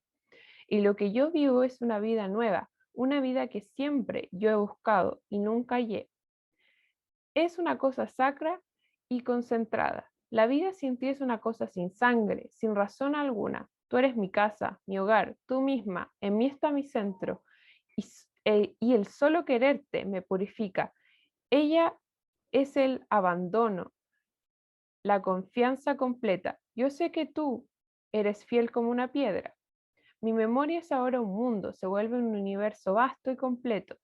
y lo que yo vivo es una vida nueva, una vida que siempre yo he buscado y nunca hallé. Es una cosa sacra y concentrada. La vida sin ti es una cosa sin sangre, sin razón alguna. Tú eres mi casa, mi hogar, tú misma, en mí está mi centro. Y el solo quererte me purifica. Ella es el abandono, la confianza completa. Yo sé que tú eres fiel como una piedra. Mi memoria es ahora un mundo, se vuelve un universo vasto y completo,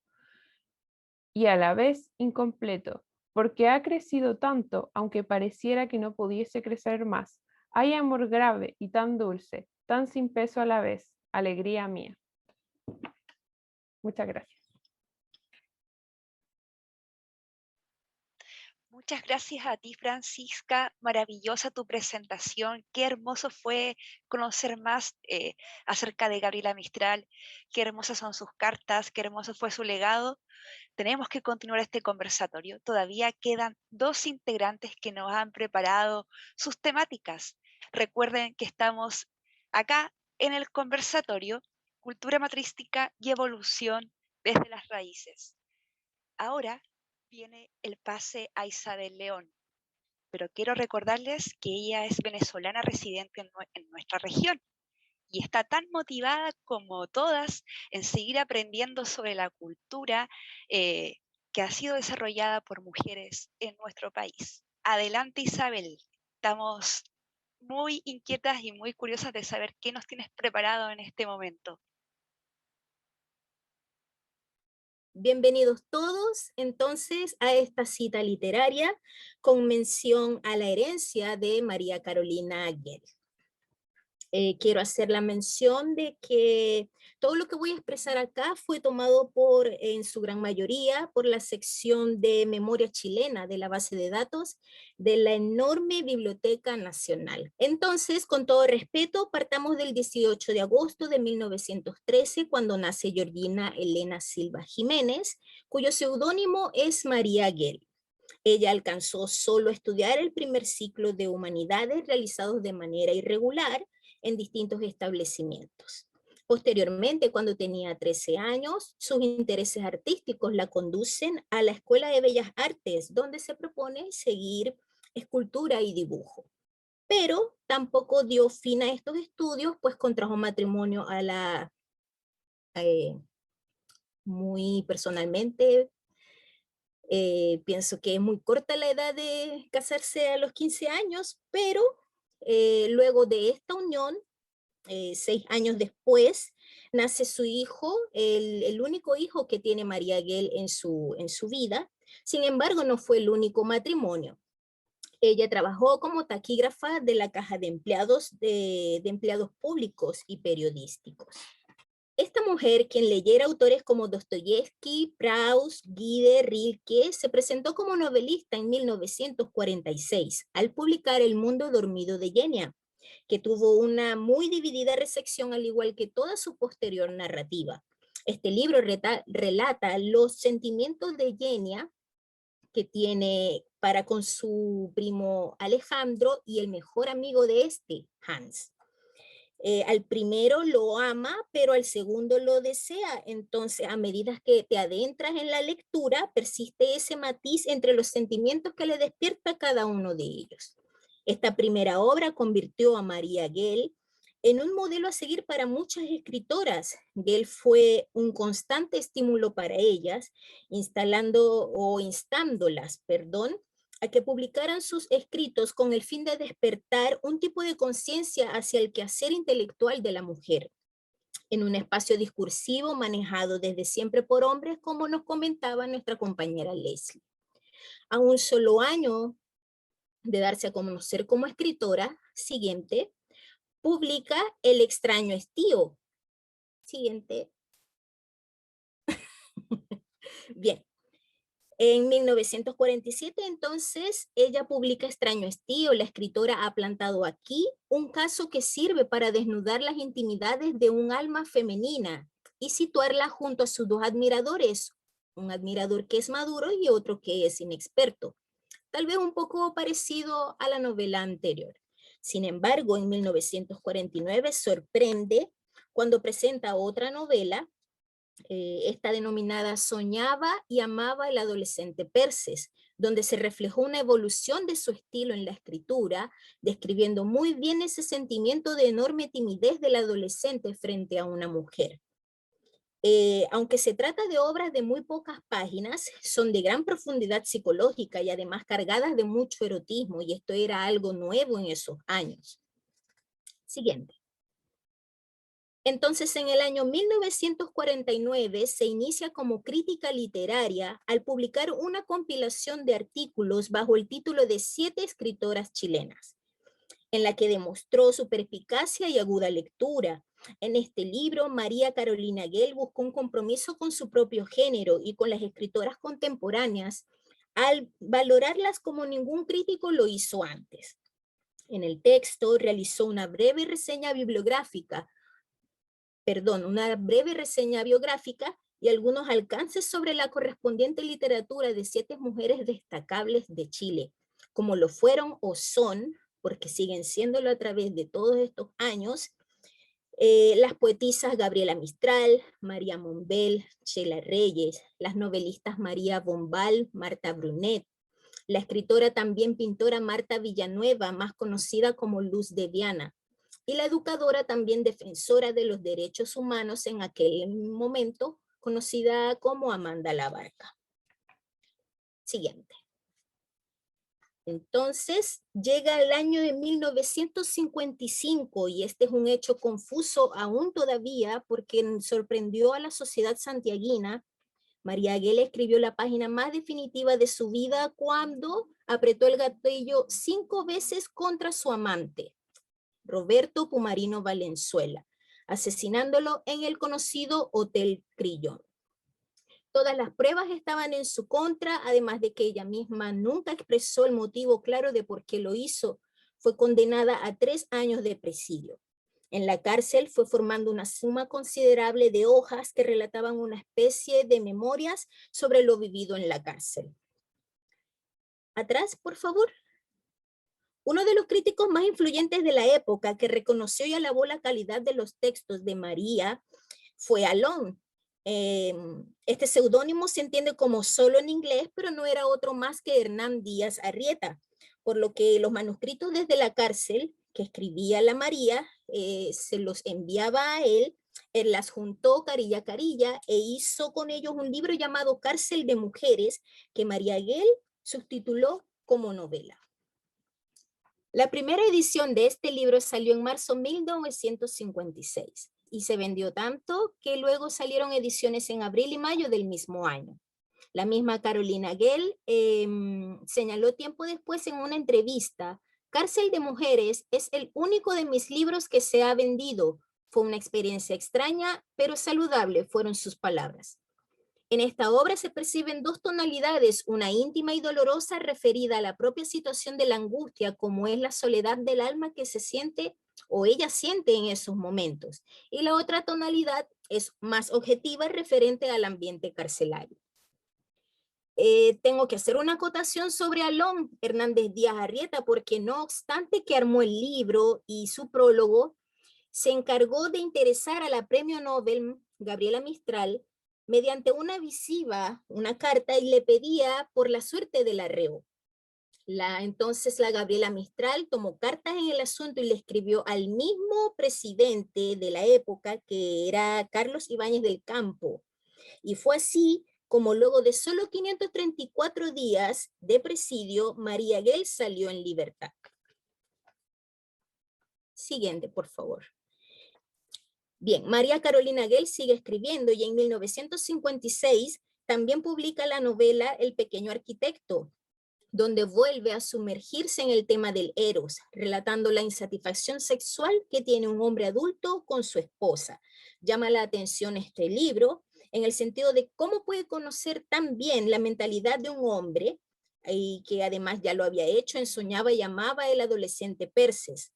y a la vez incompleto, porque ha crecido tanto, aunque pareciera que no pudiese crecer más. Hay amor grave y tan dulce, tan sin peso a la vez, alegría mía. Muchas gracias. Muchas gracias a ti, Francisca. Maravillosa tu presentación. Qué hermoso fue conocer más acerca de Gabriela Mistral. Qué hermosas son sus cartas, qué hermoso fue su legado. Tenemos que continuar este conversatorio. Todavía quedan 2 integrantes que nos han preparado sus temáticas. Recuerden que estamos acá en el conversatorio Cultura Matrística y Evolución desde las Raíces. Ahora viene el pase a Isabel León, pero quiero recordarles que ella es venezolana residente en nuestra región y está tan motivada como todas en seguir aprendiendo sobre la cultura que ha sido desarrollada por mujeres en nuestro país. Adelante, Isabel. Estamos muy inquietas y muy curiosas de saber qué nos tienes preparado en este momento. Bienvenidos todos entonces a esta cita literaria con mención a la herencia de María Carolina Guel. Quiero hacer la mención de que todo lo que voy a expresar acá fue tomado en su gran mayoría, por la sección de memoria chilena de la base de datos de la enorme Biblioteca Nacional. Entonces, con todo respeto, partamos del 18 de agosto de 1913, cuando nace Georgina Elena Silva Jiménez, cuyo seudónimo es María Guel. Ella alcanzó solo a estudiar el primer ciclo de humanidades realizados de manera irregular en distintos establecimientos. Posteriormente, cuando tenía 13 años, sus intereses artísticos la conducen a la Escuela de Bellas Artes, donde se propone seguir escultura y dibujo. Pero tampoco dio fin a estos estudios, pues contrajo matrimonio muy personalmente. Pienso que es muy corta la edad de casarse a los 15 años, pero luego de esta unión, 6 años después, nace su hijo, el único hijo que tiene María Guel en su vida. Sin embargo, no fue el único matrimonio. Ella trabajó como taquígrafa de la Caja de Empleados, de empleados públicos y periodísticos. Esta mujer, quien leyera autores como Dostoyevsky, Proust, Guide, Rilke, se presentó como novelista en 1946 al publicar El mundo dormido de Yenia, que tuvo una muy dividida recepción, al igual que toda su posterior narrativa. Este libro relata los sentimientos de Yenia que tiene para con su primo Alejandro y el mejor amigo de este, Hans. Al primero lo ama, pero al segundo lo desea. Entonces, a medida que te adentras en la lectura, persiste ese matiz entre los sentimientos que le despierta cada uno de ellos. Esta primera obra convirtió a María Guel en un modelo a seguir para muchas escritoras. Gell fue un constante estímulo para ellas, instándolas, a que publicaran sus escritos con el fin de despertar un tipo de conciencia hacia el quehacer intelectual de la mujer, en un espacio discursivo manejado desde siempre por hombres, como nos comentaba nuestra compañera Leslie. A un solo año de darse a conocer como escritora, siguiente, publica El extraño estío. Siguiente. Bien. En 1947, entonces, ella publica Extraño estío. La escritora ha plantado aquí un caso que sirve para desnudar las intimidades de un alma femenina y situarla junto a sus dos admiradores, un admirador que es maduro y otro que es inexperto. Tal vez un poco parecido a la novela anterior. Sin embargo, en 1949 sorprende cuando presenta otra novela, esta denominada Soñaba y amaba el adolescente Perses, donde se reflejó una evolución de su estilo en la escritura, describiendo muy bien ese sentimiento de enorme timidez del adolescente frente a una mujer. Aunque se trata de obras de muy pocas páginas, son de gran profundidad psicológica y además cargadas de mucho erotismo, y esto era algo nuevo en esos años. Siguiente. Entonces, en el año 1949 se inicia como crítica literaria al publicar una compilación de artículos bajo el título de 7 escritoras chilenas, en la que demostró su perspicacia y aguda lectura. En este libro, María Carolina Gell buscó un compromiso con su propio género y con las escritoras contemporáneas al valorarlas como ningún crítico lo hizo antes. En el texto realizó una breve reseña biográfica y algunos alcances sobre la correspondiente literatura de 7 mujeres destacables de Chile, como lo fueron o son, porque siguen siéndolo a través de todos estos años, las poetisas Gabriela Mistral, María Monbel, Chela Reyes, las novelistas María Bombal, Marta Brunet, la escritora también pintora Marta Villanueva, más conocida como Luz de Viana, y la educadora también defensora de los derechos humanos en aquel momento, conocida como Amanda Labarca. Siguiente. Entonces, llega el año de 1955 y este es un hecho confuso aún todavía porque sorprendió a la sociedad santiaguina. María Gell escribió la página más definitiva de su vida cuando apretó el gatillo 5 veces contra su amante, Roberto Pumarino Valenzuela, asesinándolo en el conocido Hotel Crillon. Todas las pruebas estaban en su contra, además de que ella misma nunca expresó el motivo claro de por qué lo hizo. Fue condenada a 3 años de presidio. En la cárcel fue formando una suma considerable de hojas que relataban una especie de memorias sobre lo vivido en la cárcel. Atrás, por favor. Uno de los críticos más influyentes de la época que reconoció y alabó la calidad de los textos de María fue Alon. Este seudónimo se entiende como solo en inglés, pero no era otro más que Hernán Díaz Arrieta, por lo que los manuscritos desde la cárcel que escribía la María se los enviaba a él las juntó carilla a carilla e hizo con ellos un libro llamado Cárcel de Mujeres que María Gell subtituló como novela. La primera edición de este libro salió en marzo de 1956 y se vendió tanto que luego salieron ediciones en abril y mayo del mismo año. La misma Carolina Gell señaló tiempo después en una entrevista: Cárcel de Mujeres es el único de mis libros que se ha vendido. Fue una experiencia extraña, pero saludable, fueron sus palabras. En esta obra se perciben 2 tonalidades, una íntima y dolorosa referida a la propia situación de la angustia, como es la soledad del alma que se siente o ella siente en esos momentos. Y la otra tonalidad es más objetiva, referente al ambiente carcelario. Tengo que hacer una acotación sobre Alon Hernández Díaz Arrieta, porque no obstante que armó el libro y su prólogo, se encargó de interesar a la premio Nobel Gabriela Mistral mediante una visiva, una carta, y le pedía por la suerte del arreo. Entonces la Gabriela Mistral tomó cartas en el asunto y le escribió al mismo presidente de la época, que era Carlos Ibáñez del Campo. Y fue así como luego de solo 534 días de presidio, María Gell salió en libertad. Siguiente, por favor. Bien, María Carolina Gell sigue escribiendo y en 1956 también publica la novela El pequeño arquitecto, donde vuelve a sumergirse en el tema del eros, relatando la insatisfacción sexual que tiene un hombre adulto con su esposa. Llama la atención este libro en el sentido de cómo puede conocer tan bien la mentalidad de un hombre, y que además ya lo había hecho en Soñaba y amaba el adolescente Perses.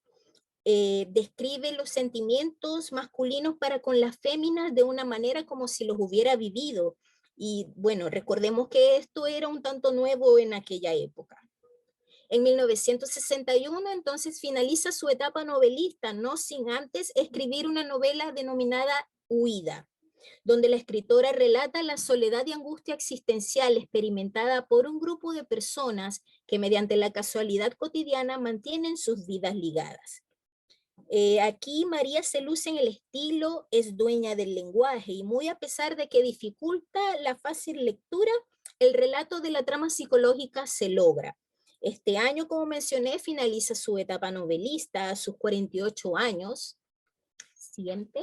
Describe los sentimientos masculinos para con las féminas de una manera como si los hubiera vivido. Y bueno, recordemos que esto era un tanto nuevo en aquella época. En 1961 entonces finaliza su etapa novelista, no sin antes escribir una novela denominada Huida, donde la escritora relata la soledad y angustia existencial experimentada por un grupo de personas que mediante la casualidad cotidiana mantienen sus vidas ligadas. Aquí María se luce en el estilo, es dueña del lenguaje y muy a pesar de que dificulta la fácil lectura, el relato de la trama psicológica se logra. Este año, como mencioné, finaliza su etapa novelista a sus 48 años. Siguiente.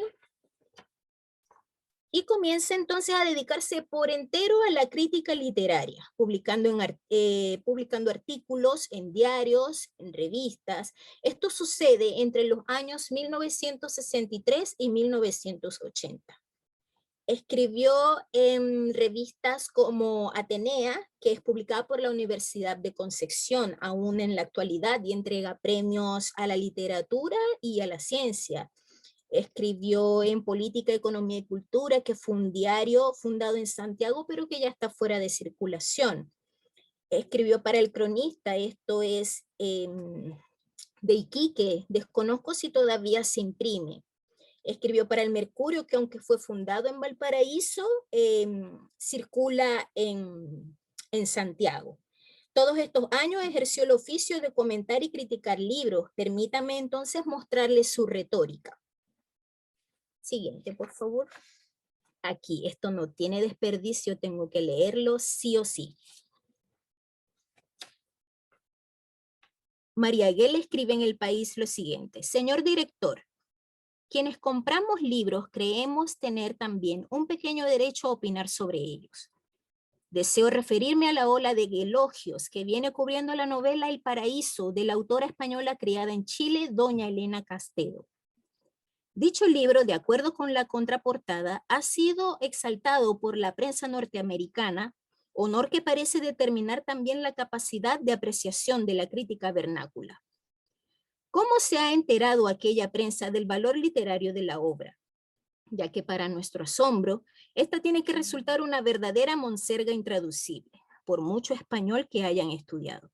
Y comienza entonces a dedicarse por entero a la crítica literaria, publicando artículos en diarios, en revistas. Esto sucede entre los años 1963 y 1980. Escribió en revistas como Atenea, que es publicada por la Universidad de Concepción, aún en la actualidad, y entrega premios a la literatura y a la ciencia. Escribió en Política, Economía y Cultura, que fue un diario fundado en Santiago, pero que ya está fuera de circulación. Escribió para El Cronista, esto es de Iquique, desconozco si todavía se imprime. Escribió para El Mercurio, que aunque fue fundado en Valparaíso, circula en Santiago. Todos estos años ejerció el oficio de comentar y criticar libros. Permítame entonces mostrarles su retórica. Siguiente, por favor. Aquí, esto no tiene desperdicio, tengo que leerlo sí o sí. María Gell escribe en El País lo siguiente: señor director, quienes compramos libros creemos tener también un pequeño derecho a opinar sobre ellos. Deseo referirme a la ola de elogios que viene cubriendo la novela El Paraíso de la autora española criada en Chile, doña Elena Castedo. Dicho libro, de acuerdo con la contraportada, ha sido exaltado por la prensa norteamericana, honor que parece determinar también la capacidad de apreciación de la crítica vernácula. ¿Cómo se ha enterado aquella prensa del valor literario de la obra? Ya que para nuestro asombro, esta tiene que resultar una verdadera monserga intraducible, por mucho español que hayan estudiado.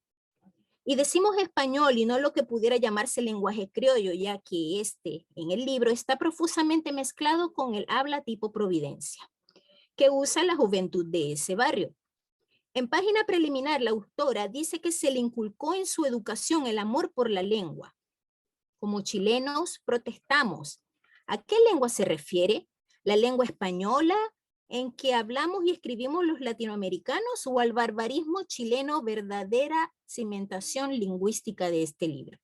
Y decimos español y no lo que pudiera llamarse lenguaje criollo, ya que en el libro está profusamente mezclado con el habla tipo Providencia, que usa la juventud de ese barrio. En página preliminar, la autora dice que se le inculcó en su educación el amor por la lengua. Como chilenos protestamos. ¿A qué lengua se refiere? ¿La lengua española en que hablamos y escribimos los latinoamericanos o al barbarismo chileno, verdadera cimentación lingüística de este libro?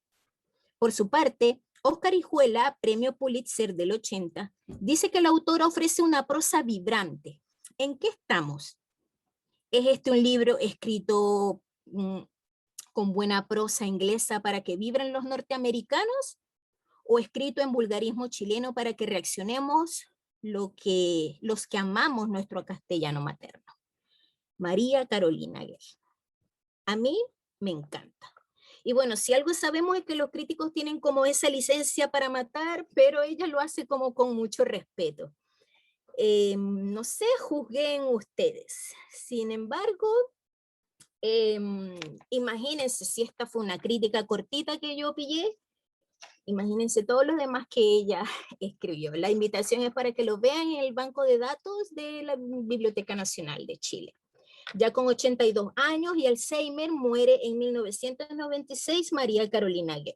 Por su parte, Óscar Hijuela, premio Pulitzer del 80, dice que la autora ofrece una prosa vibrante. ¿En qué estamos? ¿Es este un libro escrito con buena prosa inglesa para que vibren los norteamericanos? ¿O escrito en vulgarismo chileno para que reaccionemos los que amamos nuestro castellano materno? María Carolina Gell. A mí me encanta. Y bueno, si algo sabemos es que los críticos tienen como esa licencia para matar, pero ella lo hace como con mucho respeto. No sé, juzguen ustedes. Sin embargo, imagínense si esta fue una crítica cortita que yo pillé, imagínense todos los demás que ella escribió. La invitación es para que lo vean en el banco de datos de la Biblioteca Nacional de Chile. Ya con 82 años y Alzheimer, muere en 1996 María Carolina Gay.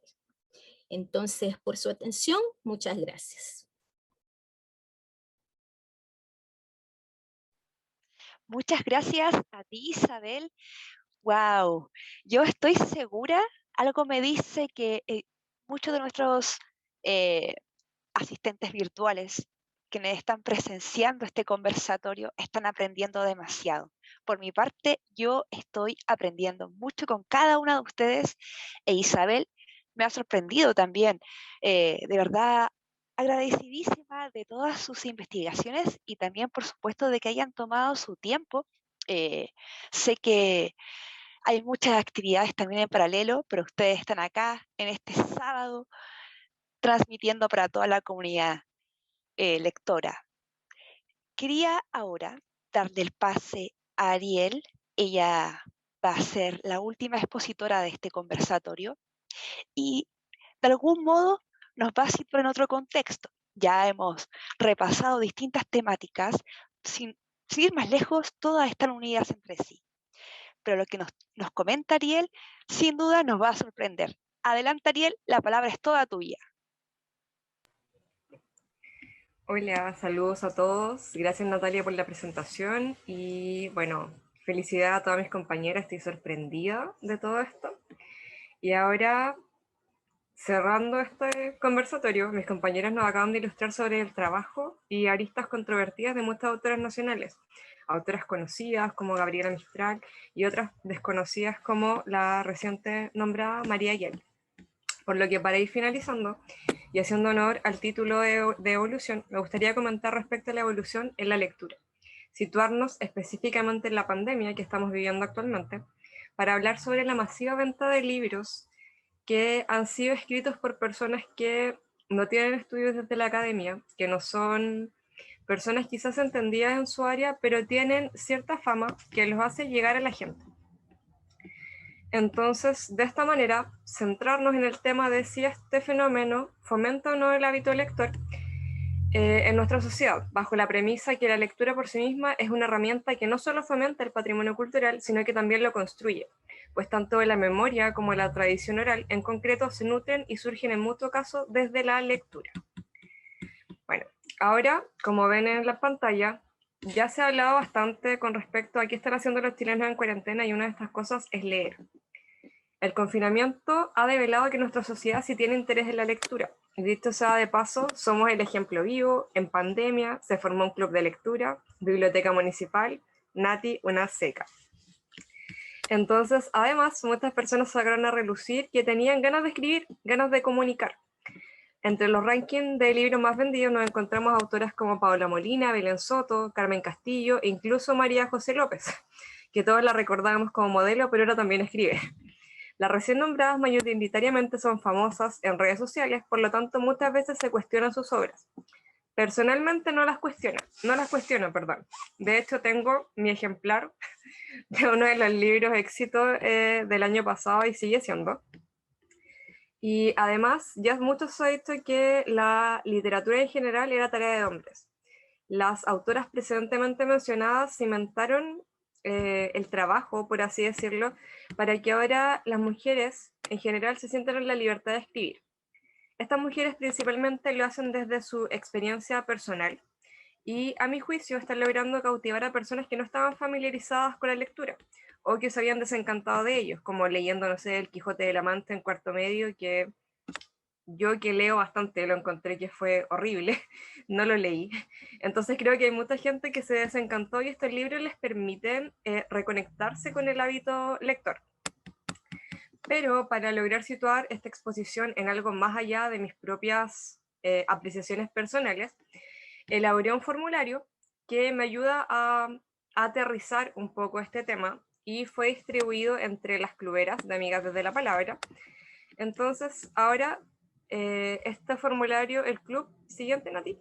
Entonces, por su atención, muchas gracias. Muchas gracias a ti, Isabel. Wow, yo estoy segura, algo me dice que muchos de nuestros eh, asistentes virtuales quienes están presenciando este conversatorio están aprendiendo demasiado. Por mi parte, yo estoy aprendiendo mucho con cada una de ustedes e Isabel me ha sorprendido también. De verdad, agradecidísima de todas sus investigaciones y también, por supuesto, de que hayan tomado su tiempo. Sé que hay muchas actividades también en paralelo, pero ustedes están acá en este sábado transmitiendo para toda la comunidad lectora. Quería ahora darle el pase a Ariel. Ella va a ser la última expositora de este conversatorio y de algún modo nos va a situar en otro contexto. Ya hemos repasado distintas temáticas, sin ir más lejos, todas están unidas entre sí. Pero lo que nos comenta Ariel, sin duda nos va a sorprender. Adelante, Ariel, la palabra es toda tuya. Hola, saludos a todos. Gracias Natalia por la presentación y bueno, felicidad a todas mis compañeras, estoy sorprendida de todo esto. Y ahora, cerrando este conversatorio, mis compañeras nos acaban de ilustrar sobre el trabajo y aristas controvertidas de muchas autoras nacionales, autoras conocidas como Gabriela Mistral y otras desconocidas como la reciente nombrada María Ayala. Por lo que para ir finalizando y haciendo honor al título de evolución, me gustaría comentar respecto a la evolución en la lectura, situarnos específicamente en la pandemia que estamos viviendo actualmente, para hablar sobre la masiva venta de libros que han sido escritos por personas que no tienen estudios desde la academia, que no son personas quizás entendidas en su área, pero tienen cierta fama que los hace llegar a la gente. Entonces, de esta manera, centrarnos en el tema de si este fenómeno fomenta o no el hábito lector en nuestra sociedad, bajo la premisa que la lectura por sí misma es una herramienta que no solo fomenta el patrimonio cultural, sino que también lo construye, pues tanto la memoria como la tradición oral en concreto se nutren y surgen en mutuo caso desde la lectura. Bueno, ahora, como ven en la pantalla, ya se ha hablado bastante con respecto a qué están haciendo los chilenos en cuarentena y una de estas cosas es leer. El confinamiento ha develado que nuestra sociedad sí tiene interés en la lectura. Y dicho sea de paso, somos el ejemplo vivo. En pandemia se formó un club de lectura, biblioteca municipal, Nati, una seca. Entonces, además, muchas personas sacaron a relucir que tenían ganas de escribir, ganas de comunicar. Entre los rankings de libros más vendidos nos encontramos autoras como Paola Molina, Belén Soto, Carmen Castillo e incluso María José López, que todos la recordábamos como modelo, pero ahora también escribe. Las recién nombradas mayoritariamente son famosas en redes sociales, por lo tanto muchas veces se cuestionan sus obras. Personalmente no las cuestiono. De hecho tengo mi ejemplar de uno de los libros éxitos del año pasado y sigue siendo. Y además ya muchos han dicho que la literatura en general era tarea de hombres. Las autoras precedentemente mencionadas cimentaron el trabajo, por así decirlo, para que ahora las mujeres en general se sientan en la libertad de escribir. Estas mujeres principalmente lo hacen desde su experiencia personal y a mi juicio están logrando cautivar a personas que no estaban familiarizadas con la lectura o que se habían desencantado de ellos, como leyendo, no sé, El Quijote de la Mancha en cuarto medio, que yo que leo bastante lo encontré que fue horrible, no lo leí. Entonces creo que hay mucha gente que se desencantó y estos libros les permiten reconectarse con el hábito lector. Pero para lograr situar esta exposición en algo más allá de mis propias apreciaciones personales, elaboré un formulario que me ayuda a aterrizar un poco este tema y fue distribuido entre las cluberas de Amigas desde la Palabra. Entonces ahora este formulario, el club siguiente, Nati,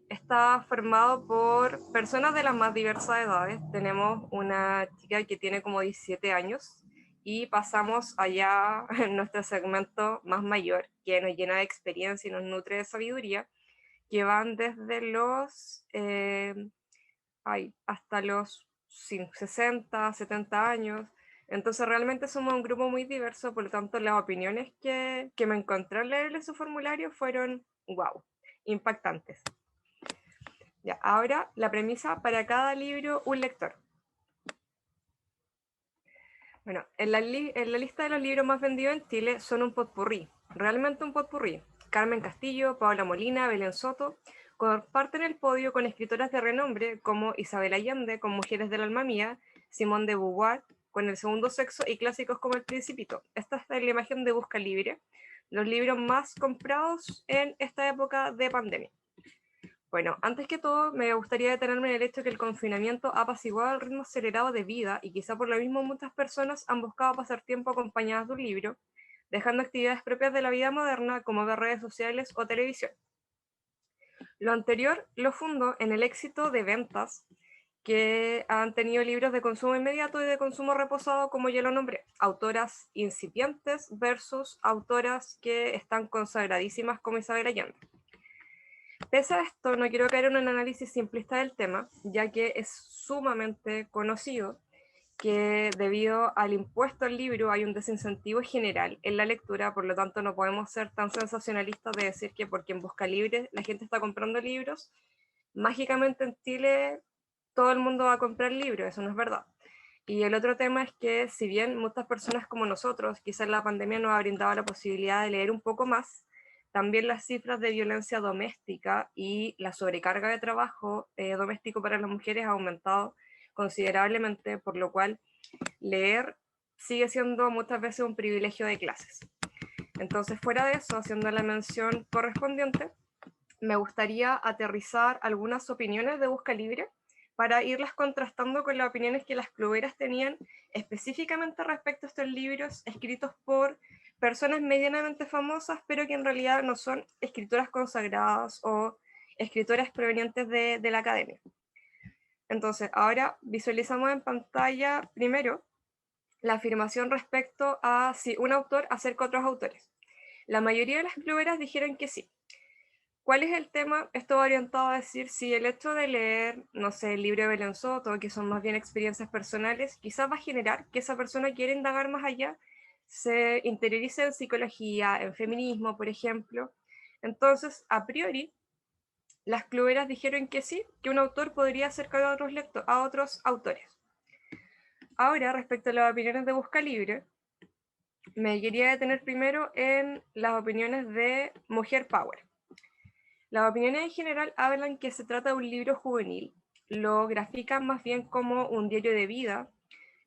está formado por personas de las más diversas edades. Tenemos una chica que tiene como 17 años y pasamos allá en nuestro segmento más mayor, que nos llena de experiencia y nos nutre de sabiduría, que van desde los hasta los 60, 70 años. Entonces realmente somos un grupo muy diverso, por lo tanto las opiniones que me encontré al leerle su formulario fueron, wow, impactantes. Ya, ahora la premisa para cada libro, un lector. Bueno, en la lista de los libros más vendidos en Chile son un potpurrí, realmente un potpurrí. Carmen Castillo, Paola Molina, Belén Soto comparten el podio con escritoras de renombre como Isabel Allende con Mujeres del alma mía, Simone de Beauvoir con El segundo sexo y clásicos como El Principito. Esta es la imagen de Busca Libre, los libros más comprados en esta época de pandemia. Bueno, antes que todo, me gustaría detenerme en el hecho de que el confinamiento ha apaciguado el ritmo acelerado de vida y quizá por lo mismo muchas personas han buscado pasar tiempo acompañadas de un libro, dejando actividades propias de la vida moderna como ver redes sociales o televisión. Lo anterior lo fundo en el éxito de ventas que han tenido libros de consumo inmediato y de consumo reposado, como ya lo nombré, autoras incipientes versus autoras que están consagradísimas como Isabel Allende. Pese a esto, no quiero caer en un análisis simplista del tema, ya que es sumamente conocido que debido al impuesto al libro hay un desincentivo general en la lectura, por lo tanto no podemos ser tan sensacionalistas de decir que porque en Busca Libre la gente está comprando libros, mágicamente en Chile todo el mundo va a comprar libros, eso no es verdad. Y el otro tema es que si bien muchas personas como nosotros, quizás la pandemia nos ha brindado la posibilidad de leer un poco más, también las cifras de violencia doméstica y la sobrecarga de trabajo doméstico para las mujeres ha aumentado considerablemente, por lo cual leer sigue siendo muchas veces un privilegio de clases. Entonces, fuera de eso, haciendo la mención correspondiente, me gustaría aterrizar algunas opiniones de Busca Libre para irlas contrastando con las opiniones que las cluberas tenían específicamente respecto a estos libros escritos por personas medianamente famosas, pero que en realidad no son escritoras consagradas o escritoras provenientes de la academia. Entonces, ahora visualizamos en pantalla primero la afirmación respecto a si un autor acerca a otros autores. La mayoría de las cluberas dijeron que sí. ¿Cuál es el tema? Esto va orientado a decir si el hecho de leer, no sé, el libro de Belén Soto, que son más bien experiencias personales, quizás va a generar que esa persona quiera indagar más allá, se interiorice en psicología, en feminismo, por ejemplo. Entonces, a priori, las cluberas dijeron que sí, que un autor podría acercar a otros autores. Ahora, respecto a las opiniones de Busca Libre, me quería detener primero en las opiniones de Mujer Power. Las opiniones en general hablan que se trata de un libro juvenil, lo grafican más bien como un diario de vida,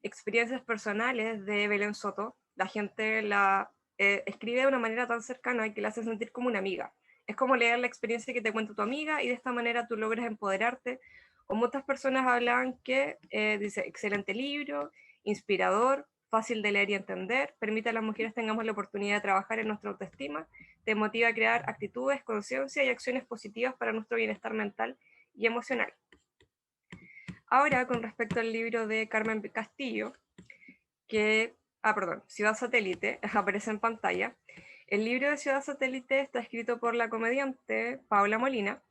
experiencias personales de Belén Soto. La gente la escribe de una manera tan cercana que la hace sentir como una amiga. Es como leer la experiencia que te cuenta tu amiga y de esta manera tú logras empoderarte. O muchas personas hablan que, dice, excelente libro, inspirador, fácil de leer y entender, permite a las mujeres tengamos la oportunidad de trabajar en nuestra autoestima, te motiva a crear actitudes, conciencia y acciones positivas para nuestro bienestar mental y emocional. Ahora, con respecto al libro de Carmen Castillo, Ciudad Satélite, aparece en pantalla. El libro de Ciudad Satélite está escrito por la comediante Paola Molina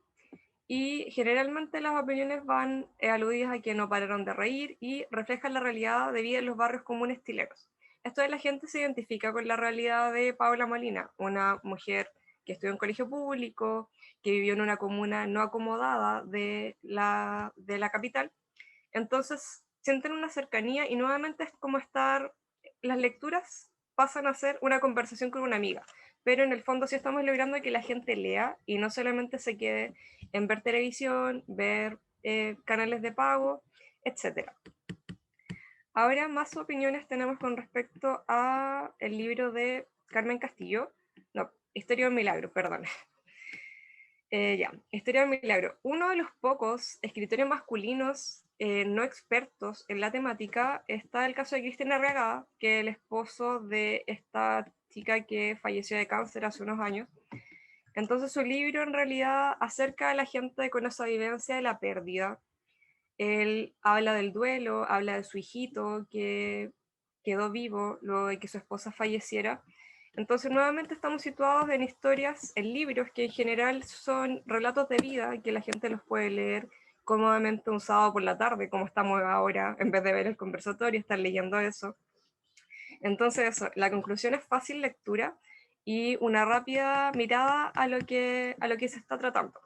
y generalmente las opiniones van aludidas a que no pararon de reír y reflejan la realidad de vida en los barrios comunes chilenos. Esto de la gente se identifica con la realidad de Paola Molina, una mujer que estudió en colegio público, que vivió en una comuna no acomodada de la capital. Entonces sienten una cercanía y nuevamente es como las lecturas pasan a ser una conversación con una amiga, pero en el fondo sí estamos logrando que la gente lea y no solamente se quede en ver televisión, ver canales de pago, etc. Ahora más opiniones tenemos con respecto a el libro de Carmen Castillo, no, Historia de un Milagro, perdón. Historia de un Milagro. Uno de los pocos escritores masculinos no expertos en la temática está el caso de Cristian Arriagada, que es el esposo de esta chica que falleció de cáncer hace unos años. Entonces su libro en realidad acerca a la gente con esa vivencia de la pérdida. Él habla del duelo, habla de su hijito que quedó vivo luego de que su esposa falleciera. Entonces nuevamente estamos situados en historias, en libros que en general son relatos de vida, que la gente los puede leer, cómodamente un sábado por la tarde, como estamos ahora, en vez de ver el conversatorio, estar leyendo eso. Entonces eso, la conclusión es fácil lectura y una rápida mirada a lo que se está tratando.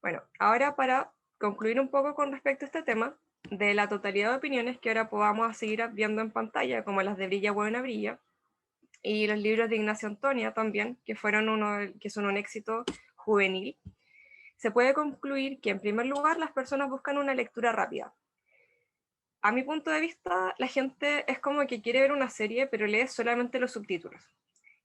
Bueno, ahora para concluir un poco con respecto a este tema, de la totalidad de opiniones que ahora podamos seguir viendo en pantalla, como las de Brilla, Buena Brilla, y los libros de Ignacio Antonia también, que son un éxito juvenil, se puede concluir que en primer lugar las personas buscan una lectura rápida. A mi punto de vista, la gente es como que quiere ver una serie, pero lee solamente los subtítulos.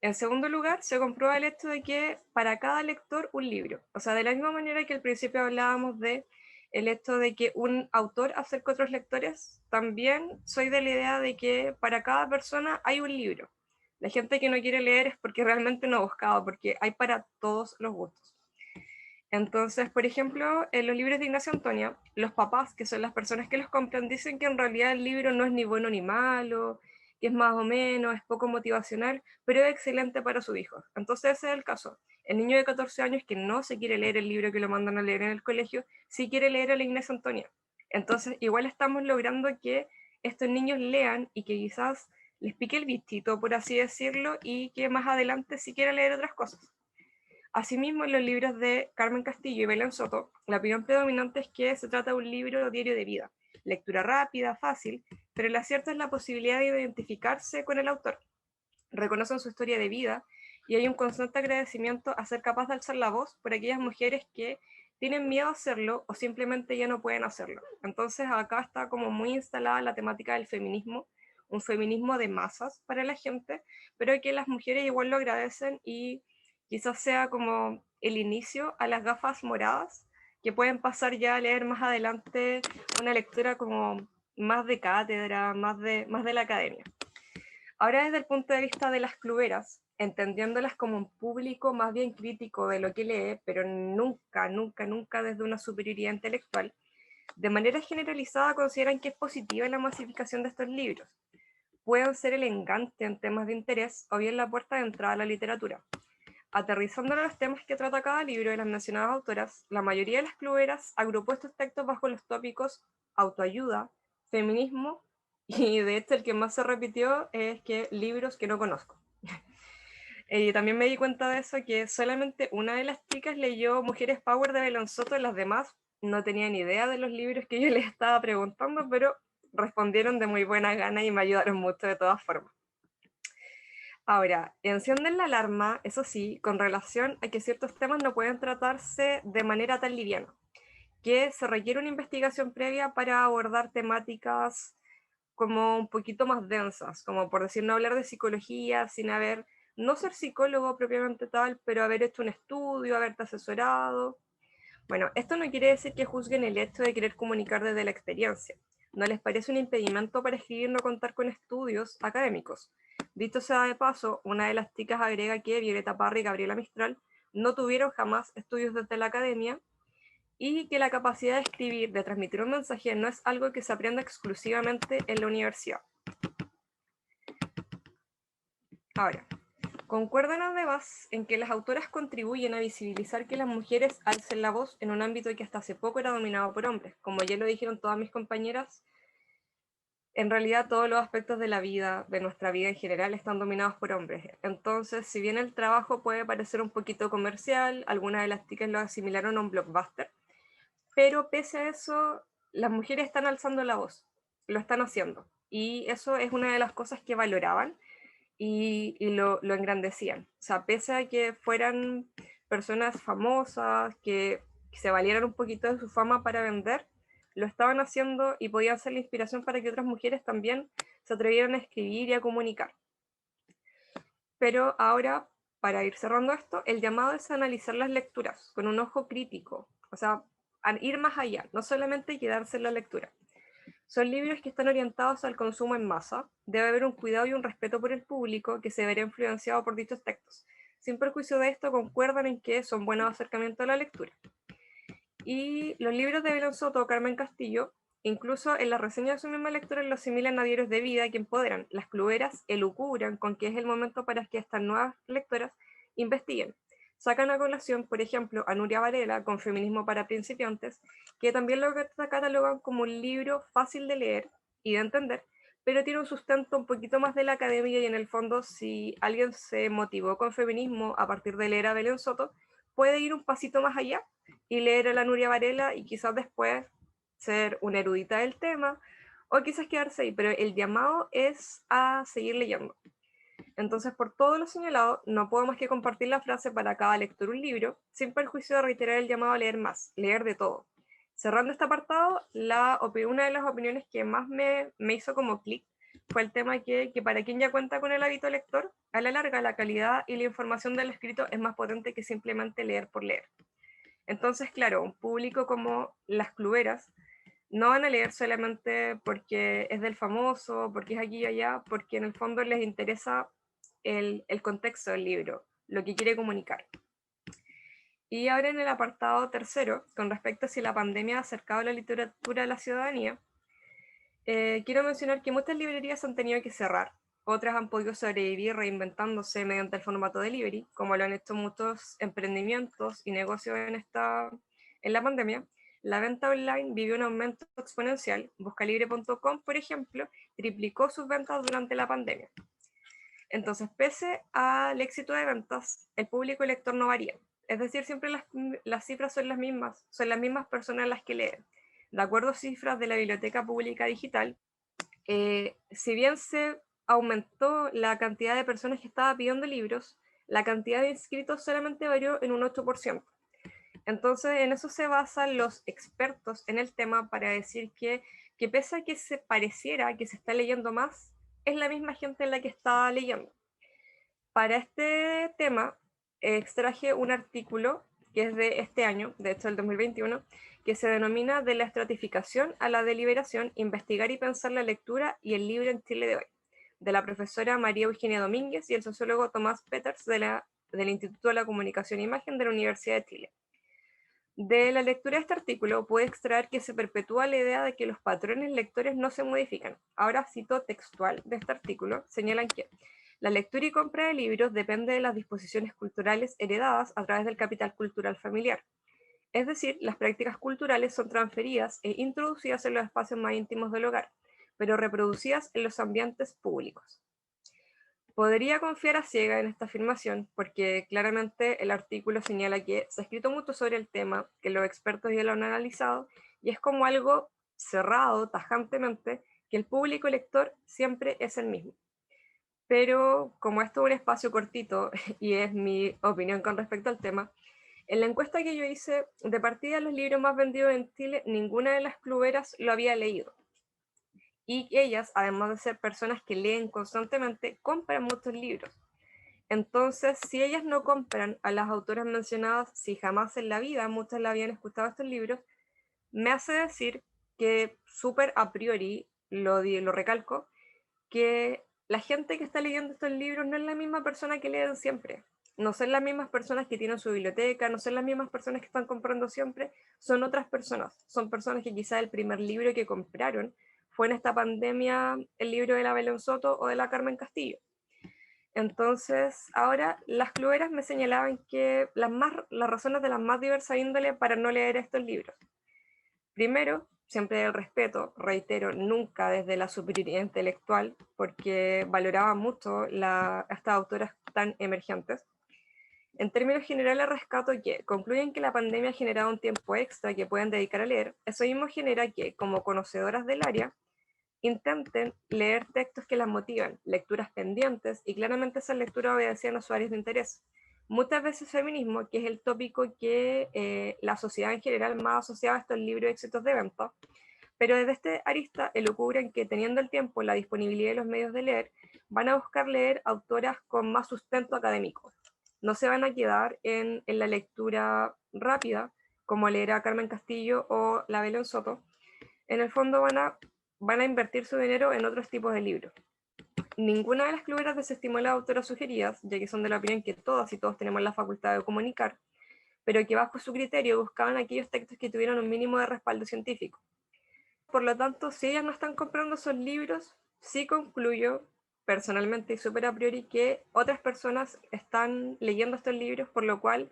En segundo lugar, se comprueba el hecho de que para cada lector un libro. O sea, de la misma manera que al principio hablábamos de el hecho de que un autor acerca a otros lectores, también soy de la idea de que para cada persona hay un libro. La gente que no quiere leer es porque realmente no ha buscado, porque hay para todos los gustos. Entonces, por ejemplo, en los libros de Ignacio Antonia, los papás, que son las personas que los compran, dicen que en realidad el libro no es ni bueno ni malo, que es más o menos, es poco motivacional, pero es excelente para su hijo. Entonces ese es el caso. El niño de 14 años que no se quiere leer el libro que lo mandan a leer en el colegio, sí quiere leer a la Ignacio Antonia. Entonces igual estamos logrando que estos niños lean y que quizás les pique el bichito, por así decirlo, y que más adelante sí quiera leer otras cosas. Asimismo, en los libros de Carmen Castillo y Belén Soto, la opinión predominante es que se trata de un libro diario de vida, lectura rápida, fácil, pero el acierto es la posibilidad de identificarse con el autor. Reconocen su historia de vida y hay un constante agradecimiento a ser capaz de alzar la voz por aquellas mujeres que tienen miedo a hacerlo o simplemente ya no pueden hacerlo. Entonces acá está como muy instalada la temática del feminismo, un feminismo de masas para la gente, pero que las mujeres igual lo agradecen y quizás sea como el inicio a las gafas moradas que pueden pasar ya a leer más adelante una lectura como más de cátedra, más de la academia. Ahora desde el punto de vista de las cluberas, entendiéndolas como un público más bien crítico de lo que lee, pero nunca desde una superioridad intelectual, de manera generalizada consideran que es positiva la masificación de estos libros. Pueden ser el engante en temas de interés o bien la puerta de entrada a la literatura. Aterrizando en los temas que trata cada libro de las mencionadas autoras, la mayoría de las cluberas agrupó estos textos bajo los tópicos autoayuda, feminismo y de hecho el que más se repitió es que libros que no conozco. Y también me di cuenta de eso, que solamente una de las chicas leyó Mujeres Power de Belén Soto y las demás no tenían idea de los libros que yo les estaba preguntando, pero respondieron de muy buena gana y me ayudaron mucho de todas formas. Ahora, encienden la alarma, eso sí, con relación a que ciertos temas no pueden tratarse de manera tan liviana, que se requiere una investigación previa para abordar temáticas como un poquito más densas, como por decir no hablar de psicología sin haber, no ser psicólogo propiamente tal, pero haber hecho un estudio, haberte asesorado. Bueno, esto no quiere decir que juzguen el hecho de querer comunicar desde la experiencia. No les parece un impedimento para escribir no contar con estudios académicos. Dicho sea de paso, una de las chicas agrega que Violeta Parra y Gabriela Mistral no tuvieron jamás estudios desde la academia y que la capacidad de escribir, de transmitir un mensaje, no es algo que se aprenda exclusivamente en la universidad. Ahora, concuerdan además en que las autoras contribuyen a visibilizar que las mujeres alcen la voz en un ámbito que hasta hace poco era dominado por hombres. Como ya lo dijeron todas mis compañeras, en realidad todos los aspectos de la vida, de nuestra vida en general, están dominados por hombres. Entonces, si bien el trabajo puede parecer un poquito comercial, algunas de las chicas lo asimilaron a un blockbuster, pero pese a eso, las mujeres están alzando la voz, lo están haciendo. Y eso es una de las cosas que valoraban y lo engrandecían. O sea, pese a que fueran personas famosas, que se valieran un poquito de su fama para vender, lo estaban haciendo y podían ser la inspiración para que otras mujeres también se atrevieran a escribir y a comunicar. Pero ahora, para ir cerrando esto, el llamado es a analizar las lecturas con un ojo crítico, o sea, a ir más allá, no solamente quedarse en la lectura. Son libros que están orientados al consumo en masa, debe haber un cuidado y un respeto por el público que se verá influenciado por dichos textos. Sin perjuicio de esto, concuerdan en que son buenos acercamientos a la lectura. Y los libros de Belén Soto o Carmen Castillo, incluso en la reseña de su misma lectura, lo asimilan a diarios de vida que empoderan. Las cluberas elucubran con que es el momento para que estas nuevas lectoras investiguen. sacan a colación, por ejemplo, a Nuria Varela con Feminismo para principiantes, que también lo catalogan como un libro fácil de leer y de entender, pero tiene un sustento un poquito más de la academia y en el fondo si alguien se motivó con feminismo a partir de leer a Belén Soto, puede ir un pasito más allá y leer a la Nuria Varela y quizás después ser una erudita del tema o quizás quedarse ahí, pero el llamado es a seguir leyendo. Entonces, por todo lo señalado, no puedo más que compartir la frase para cada lector un libro, sin perjuicio de reiterar el llamado a leer más, leer de todo. Cerrando este apartado, una de las opiniones que más me hizo como clic fue el tema que para quien ya cuenta con el hábito lector, a la larga la calidad y la información del escrito es más potente que simplemente leer por leer. Entonces, claro, un público como las cluberas no van a leer solamente porque es del famoso, porque es aquí y allá, porque en el fondo les interesa el contexto del libro, lo que quiere comunicar. Y ahora en el apartado tercero, con respecto a si la pandemia ha acercado la literatura a la ciudadanía, quiero mencionar que muchas librerías han tenido que cerrar, otras han podido sobrevivir reinventándose mediante el formato delivery, como lo han hecho muchos emprendimientos y negocios en la pandemia. La venta online vivió un aumento exponencial. Buscalibre.com, por ejemplo, triplicó sus ventas durante la pandemia. Entonces, pese al éxito de ventas, el público lector no varía. Es decir, siempre las cifras son las mismas personas las que leen. De acuerdo a cifras de la Biblioteca Pública Digital, si bien se aumentó la cantidad de personas que estaban pidiendo libros, la cantidad de inscritos solamente varió en un 8%. Entonces, en eso se basan los expertos en el tema para decir que pese a que se pareciera que se está leyendo más, es la misma gente la que está leyendo. Para este tema, extraje un artículo que es de este año, de hecho del 2021, que se denomina De la estratificación a la deliberación, investigar y pensar la lectura y el libro en Chile de hoy, de la profesora María Eugenia Domínguez y el sociólogo Tomás Peters del Instituto de la Comunicación e Imagen de la Universidad de Chile. De la lectura de este artículo puede extraer que se perpetúa la idea de que los patrones lectores no se modifican. Ahora cito textual de este artículo, señalan que la lectura y compra de libros depende de las disposiciones culturales heredadas a través del capital cultural familiar. Es decir, las prácticas culturales son transferidas e introducidas en los espacios más íntimos del hogar, pero reproducidas en los ambientes públicos. Podría confiar a ciega en esta afirmación porque claramente el artículo señala que se ha escrito mucho sobre el tema, que los expertos ya lo han analizado y es como algo cerrado tajantemente que el público lector siempre es el mismo. Pero como esto es un espacio cortito y es mi opinión con respecto al tema, en la encuesta que yo hice, de partida los libros más vendidos en Chile, ninguna de las cluberas lo había leído. Y ellas, además de ser personas que leen constantemente, compran muchos libros. Entonces, si ellas no compran a las autoras mencionadas, si jamás en la vida muchas la habían escuchado estos libros, me hace decir que súper a priori, lo recalco, que la gente que está leyendo estos libros no es la misma persona que leen siempre. No son las mismas personas que tienen su biblioteca, no son las mismas personas que están comprando siempre, son otras personas. Son personas que quizá el primer libro que compraron fue en esta pandemia el libro de la Belén Soto o de la Carmen Castillo. Entonces, ahora las cluberas me señalaban que las razones de las más diversas índole para no leer estos libros. Primero, siempre el respeto, reitero, nunca desde la superioridad intelectual, porque valoraba mucho a estas autoras tan emergentes. En términos generales, rescato que concluyen que la pandemia ha generado un tiempo extra que pueden dedicar a leer. Eso mismo genera que, como conocedoras del área, intenten leer textos que las motivan, lecturas pendientes, y claramente esas lecturas obedecían a sus áreas de interés. Muchas veces feminismo, que es el tópico que la sociedad en general más asociaba a estos libros de éxitos de venta, pero desde este arista elucubran que teniendo el tiempo, la disponibilidad de los medios de leer, van a buscar leer autoras con más sustento académico. No se van a quedar en la lectura rápida, como leer a Carmen Castillo o la Belén Soto. En el fondo van a invertir su dinero en otros tipos de libros. Ninguna de las cluberas desestimó las autoras sugeridas, ya que son de la opinión que todas y todos tenemos la facultad de comunicar, pero que bajo su criterio buscaban aquellos textos que tuvieran un mínimo de respaldo científico. Por lo tanto, si ellas no están comprando esos libros, sí concluyo personalmente y súper a priori que otras personas están leyendo estos libros, por lo cual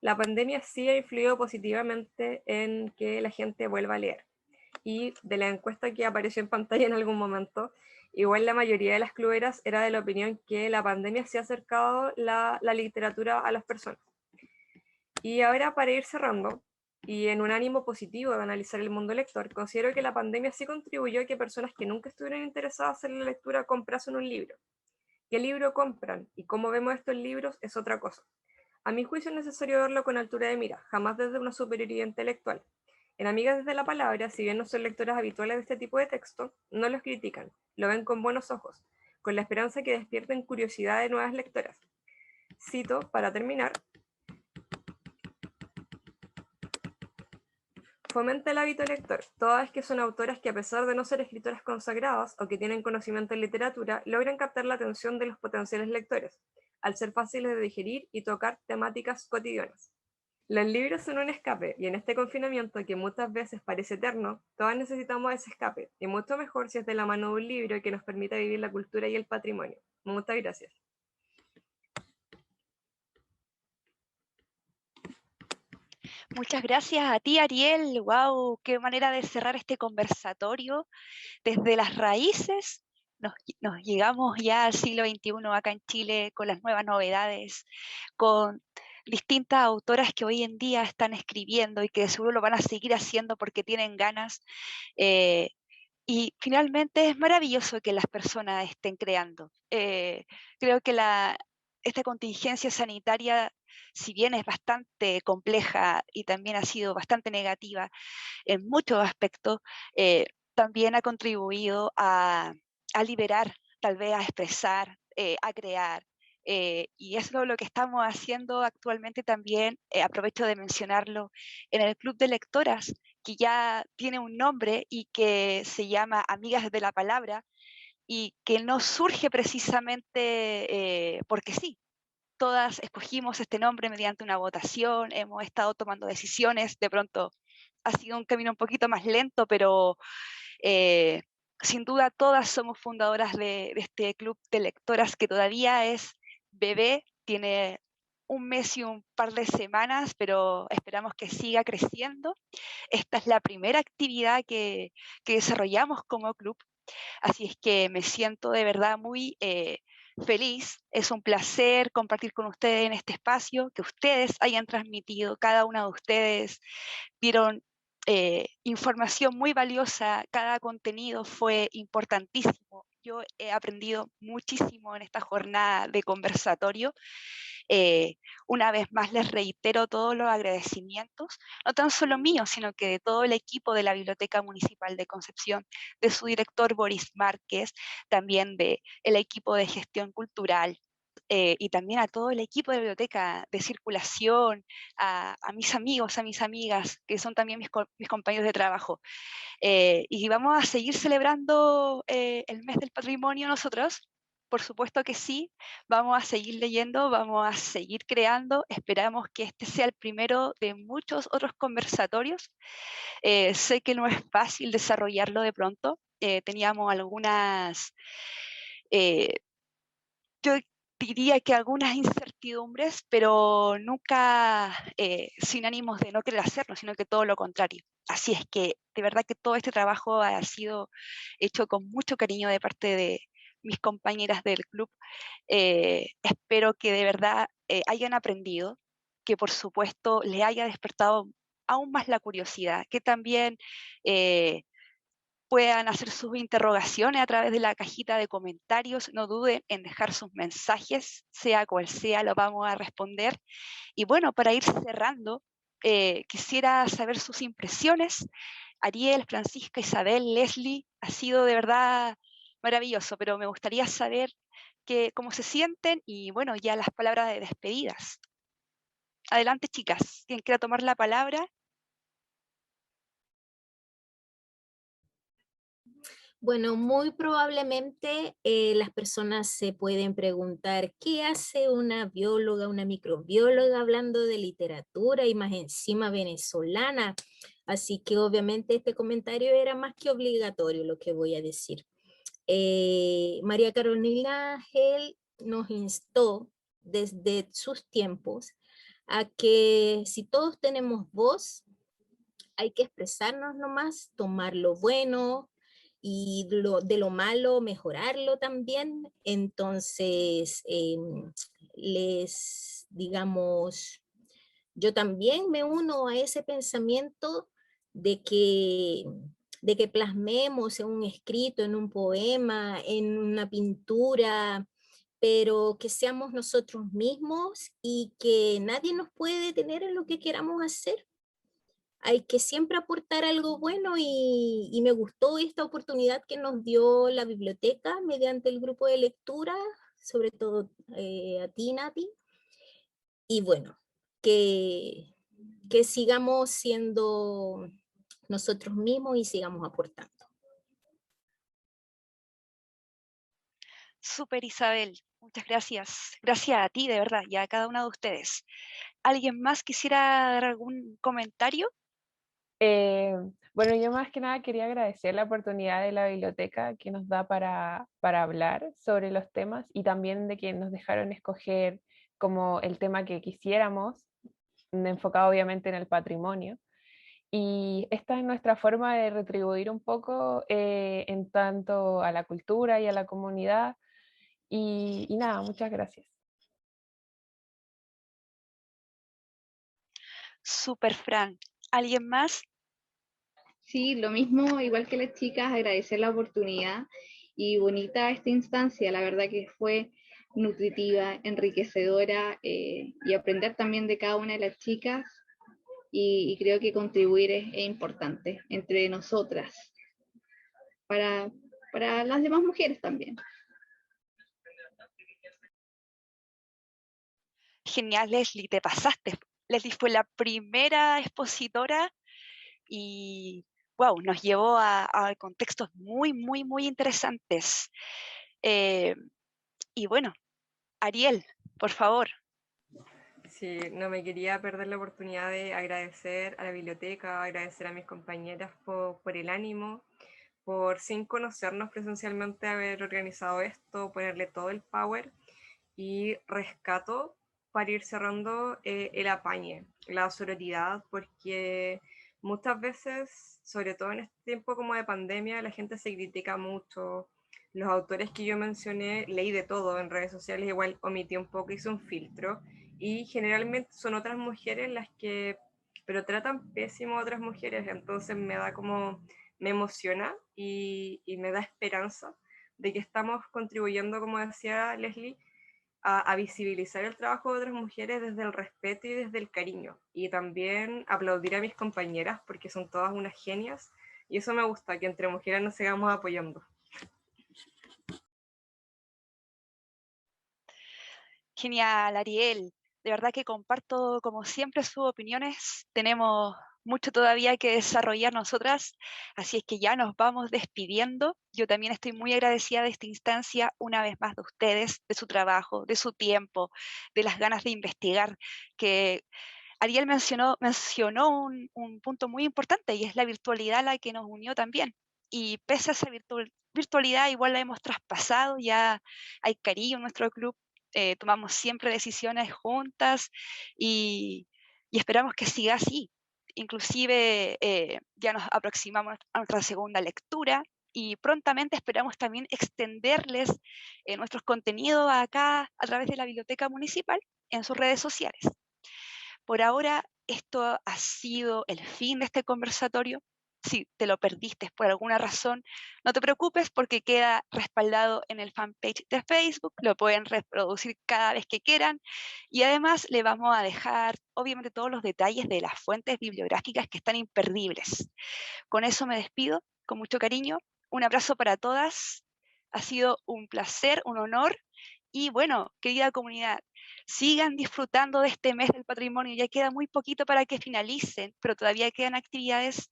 la pandemia sí ha influido positivamente en que la gente vuelva a leer. Y de la encuesta que apareció en pantalla en algún momento, igual la mayoría de las cluberas era de la opinión que la pandemia sí ha acercado la literatura a las personas. Y ahora, para ir cerrando, y en un ánimo positivo de analizar el mundo lector, considero que la pandemia sí contribuyó a que personas que nunca estuvieran interesadas en la lectura comprasen un libro. ¿Qué libro compran? Y cómo vemos estos libros es otra cosa. A mi juicio es necesario verlo con altura de mira, jamás desde una superioridad intelectual. En Amigas desde la Palabra, si bien no son lectoras habituales de este tipo de texto, no los critican, lo ven con buenos ojos, con la esperanza que despierten curiosidad de nuevas lectoras. Cito, para terminar: fomenta el hábito lector, todas que son autoras que, a pesar de no ser escritoras consagradas o que tienen conocimiento en literatura, logran captar la atención de los potenciales lectores, al ser fáciles de digerir y tocar temáticas cotidianas. Los libros son un escape, y en este confinamiento que muchas veces parece eterno, todas necesitamos ese escape, y mucho mejor si es de la mano de un libro que nos permita vivir la cultura y el patrimonio. Muchas gracias. Muchas gracias a ti, Ariel. Wow, qué manera de cerrar este conversatorio. Desde las raíces nos llegamos ya al siglo XXI acá en Chile con las nuevas novedades, con distintas autoras que hoy en día están escribiendo y que seguro lo van a seguir haciendo porque tienen ganas. Y finalmente es maravilloso que las personas estén creando. Creo que esta contingencia sanitaria, si bien es bastante compleja y también ha sido bastante negativa en muchos aspectos, también ha contribuido a liberar, tal vez a expresar, a crear. Y eso es lo que estamos haciendo actualmente también. Aprovecho de mencionarlo en el Club de Lectoras, que ya tiene un nombre y que se llama Amigas de la Palabra, y que no surge precisamente porque sí. Todas escogimos este nombre mediante una votación, hemos estado tomando decisiones, de pronto ha sido un camino un poquito más lento, pero sin duda todas somos fundadoras de este club de lectoras que todavía es bebé, tiene un mes y un par de semanas, pero esperamos que siga creciendo. Esta es la primera actividad que desarrollamos como club, así es que me siento de verdad muy feliz. Es un placer compartir con ustedes en este espacio, que ustedes hayan transmitido, cada una de ustedes dieron información muy valiosa, cada contenido fue importantísimo. Yo he aprendido muchísimo en esta jornada de conversatorio. Una vez más les reitero todos los agradecimientos, no tan solo míos, sino que de todo el equipo de la Biblioteca Municipal de Concepción, de su director Boris Márquez, también del equipo de gestión cultural, y también a todo el equipo de biblioteca de circulación, a mis amigos, a mis amigas, que son también mis compañeros de trabajo. Y vamos a seguir celebrando el mes del patrimonio nosotros. Por supuesto que sí, vamos a seguir leyendo, vamos a seguir creando. Esperamos que este sea el primero de muchos otros conversatorios. Sé que no es fácil desarrollarlo de pronto. Teníamos algunas, yo diría que algunas incertidumbres, pero nunca sin ánimos de no querer hacerlo, sino que todo lo contrario. Así es que de verdad que todo este trabajo ha sido hecho con mucho cariño de parte de mis compañeras del club. Espero que de verdad hayan aprendido, que por supuesto les haya despertado aún más la curiosidad, que también puedan hacer sus interrogaciones a través de la cajita de comentarios. No duden en dejar sus mensajes, sea cual sea, lo vamos a responder. Y bueno, para ir cerrando, quisiera saber sus impresiones. Ariel, Francisca, Isabel, Leslie, ha sido de verdad maravilloso, pero me gustaría saber cómo se sienten y bueno, ya las palabras de despedidas. Adelante, chicas, quien quiera tomar la palabra. Bueno, muy probablemente las personas se pueden preguntar, ¿qué hace una bióloga, una microbióloga hablando de literatura y más encima venezolana? Así que obviamente este comentario era más que obligatorio lo que voy a decir. María Carolina Gel nos instó desde sus tiempos a que si todos tenemos voz, hay que expresarnos nomás, tomar lo bueno y de lo malo mejorarlo también. Entonces, digamos, yo también me uno a ese pensamiento de que, de que plasmemos en un escrito, en un poema, en una pintura, pero que seamos nosotros mismos y que nadie nos puede detener en lo que queramos hacer. Hay que siempre aportar algo bueno y me gustó esta oportunidad que nos dio la biblioteca mediante el grupo de lectura, sobre todo a ti, Nati. Y bueno, que, que sigamos siendo nosotros mismos y sigamos aportando. Súper, Isabel, muchas gracias. Gracias a ti, de verdad, y a cada uno de ustedes. ¿Alguien más quisiera dar algún comentario? Bueno, yo más que nada quería agradecer la oportunidad de la biblioteca que nos da para hablar sobre los temas y también de que nos dejaron escoger como el tema que quisiéramos, enfocado obviamente en el patrimonio. Y esta es nuestra forma de retribuir un poco en tanto a la cultura y a la comunidad. Y nada, muchas gracias. Súper, Fran. ¿Alguien más? Sí, lo mismo, igual que las chicas, agradecer la oportunidad y bonita esta instancia, la verdad que fue nutritiva, enriquecedora y aprender también de cada una de las chicas y creo que contribuir es importante entre nosotras para, para las demás mujeres también. Genial, Leslie, te pasaste. Leslie fue la primera expositora y wow, nos llevó a contextos muy, muy, muy interesantes. Y bueno, Ariel, por favor. Sí, no me quería perder la oportunidad de agradecer a la biblioteca, agradecer a mis compañeras por el ánimo, por sin conocernos presencialmente haber organizado esto, ponerle todo el power y rescato para ir cerrando el apañe, la sororidad, porque muchas veces, sobre todo en este tiempo como de pandemia, la gente se critica mucho. Los autores que yo mencioné, leí de todo en redes sociales, igual omití un poco, hice un filtro, y generalmente son otras mujeres las que, pero tratan pésimo a otras mujeres, entonces me da como, me emociona y me da esperanza de que estamos contribuyendo, como decía Leslie, a visibilizar el trabajo de otras mujeres desde el respeto y desde el cariño. Y también aplaudir a mis compañeras porque son todas unas genias. Y eso me gusta, que entre mujeres nos sigamos apoyando. Genial, Ariel. De verdad que comparto, como siempre, sus opiniones. Tenemos mucho todavía que desarrollar nosotras, así es que ya nos vamos despidiendo. Yo también estoy muy agradecida de esta instancia, una vez más, de ustedes, de su trabajo, de su tiempo, de las ganas de investigar, que Ariel mencionó un punto muy importante y es la virtualidad la que nos unió también. Y pese a esa virtualidad, igual la hemos traspasado, ya hay cariño en nuestro club, tomamos siempre decisiones juntas y esperamos que siga así. Inclusive ya nos aproximamos a nuestra segunda lectura y prontamente esperamos también extenderles nuestros contenidos acá a través de la Biblioteca Municipal en sus redes sociales. Por ahora, esto ha sido el fin de este conversatorio. Si te lo perdiste por alguna razón, no te preocupes porque queda respaldado en el fanpage de Facebook, lo pueden reproducir cada vez que quieran y además le vamos a dejar obviamente todos los detalles de las fuentes bibliográficas que están imperdibles. Con eso me despido, con mucho cariño, un abrazo para todas, ha sido un placer, un honor y bueno, querida comunidad, sigan disfrutando de este mes del patrimonio, ya queda muy poquito para que finalicen, pero todavía quedan actividades,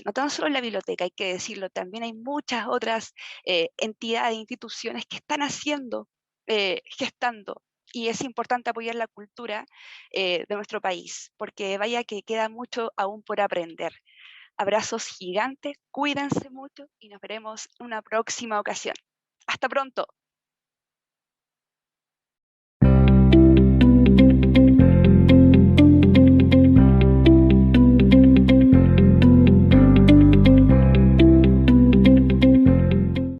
no tan solo en la biblioteca, hay que decirlo, también hay muchas otras entidades, instituciones que están haciendo, gestando, y es importante apoyar la cultura de nuestro país, porque vaya que queda mucho aún por aprender. Abrazos gigantes, cuídense mucho y nos veremos en una próxima ocasión. Hasta pronto.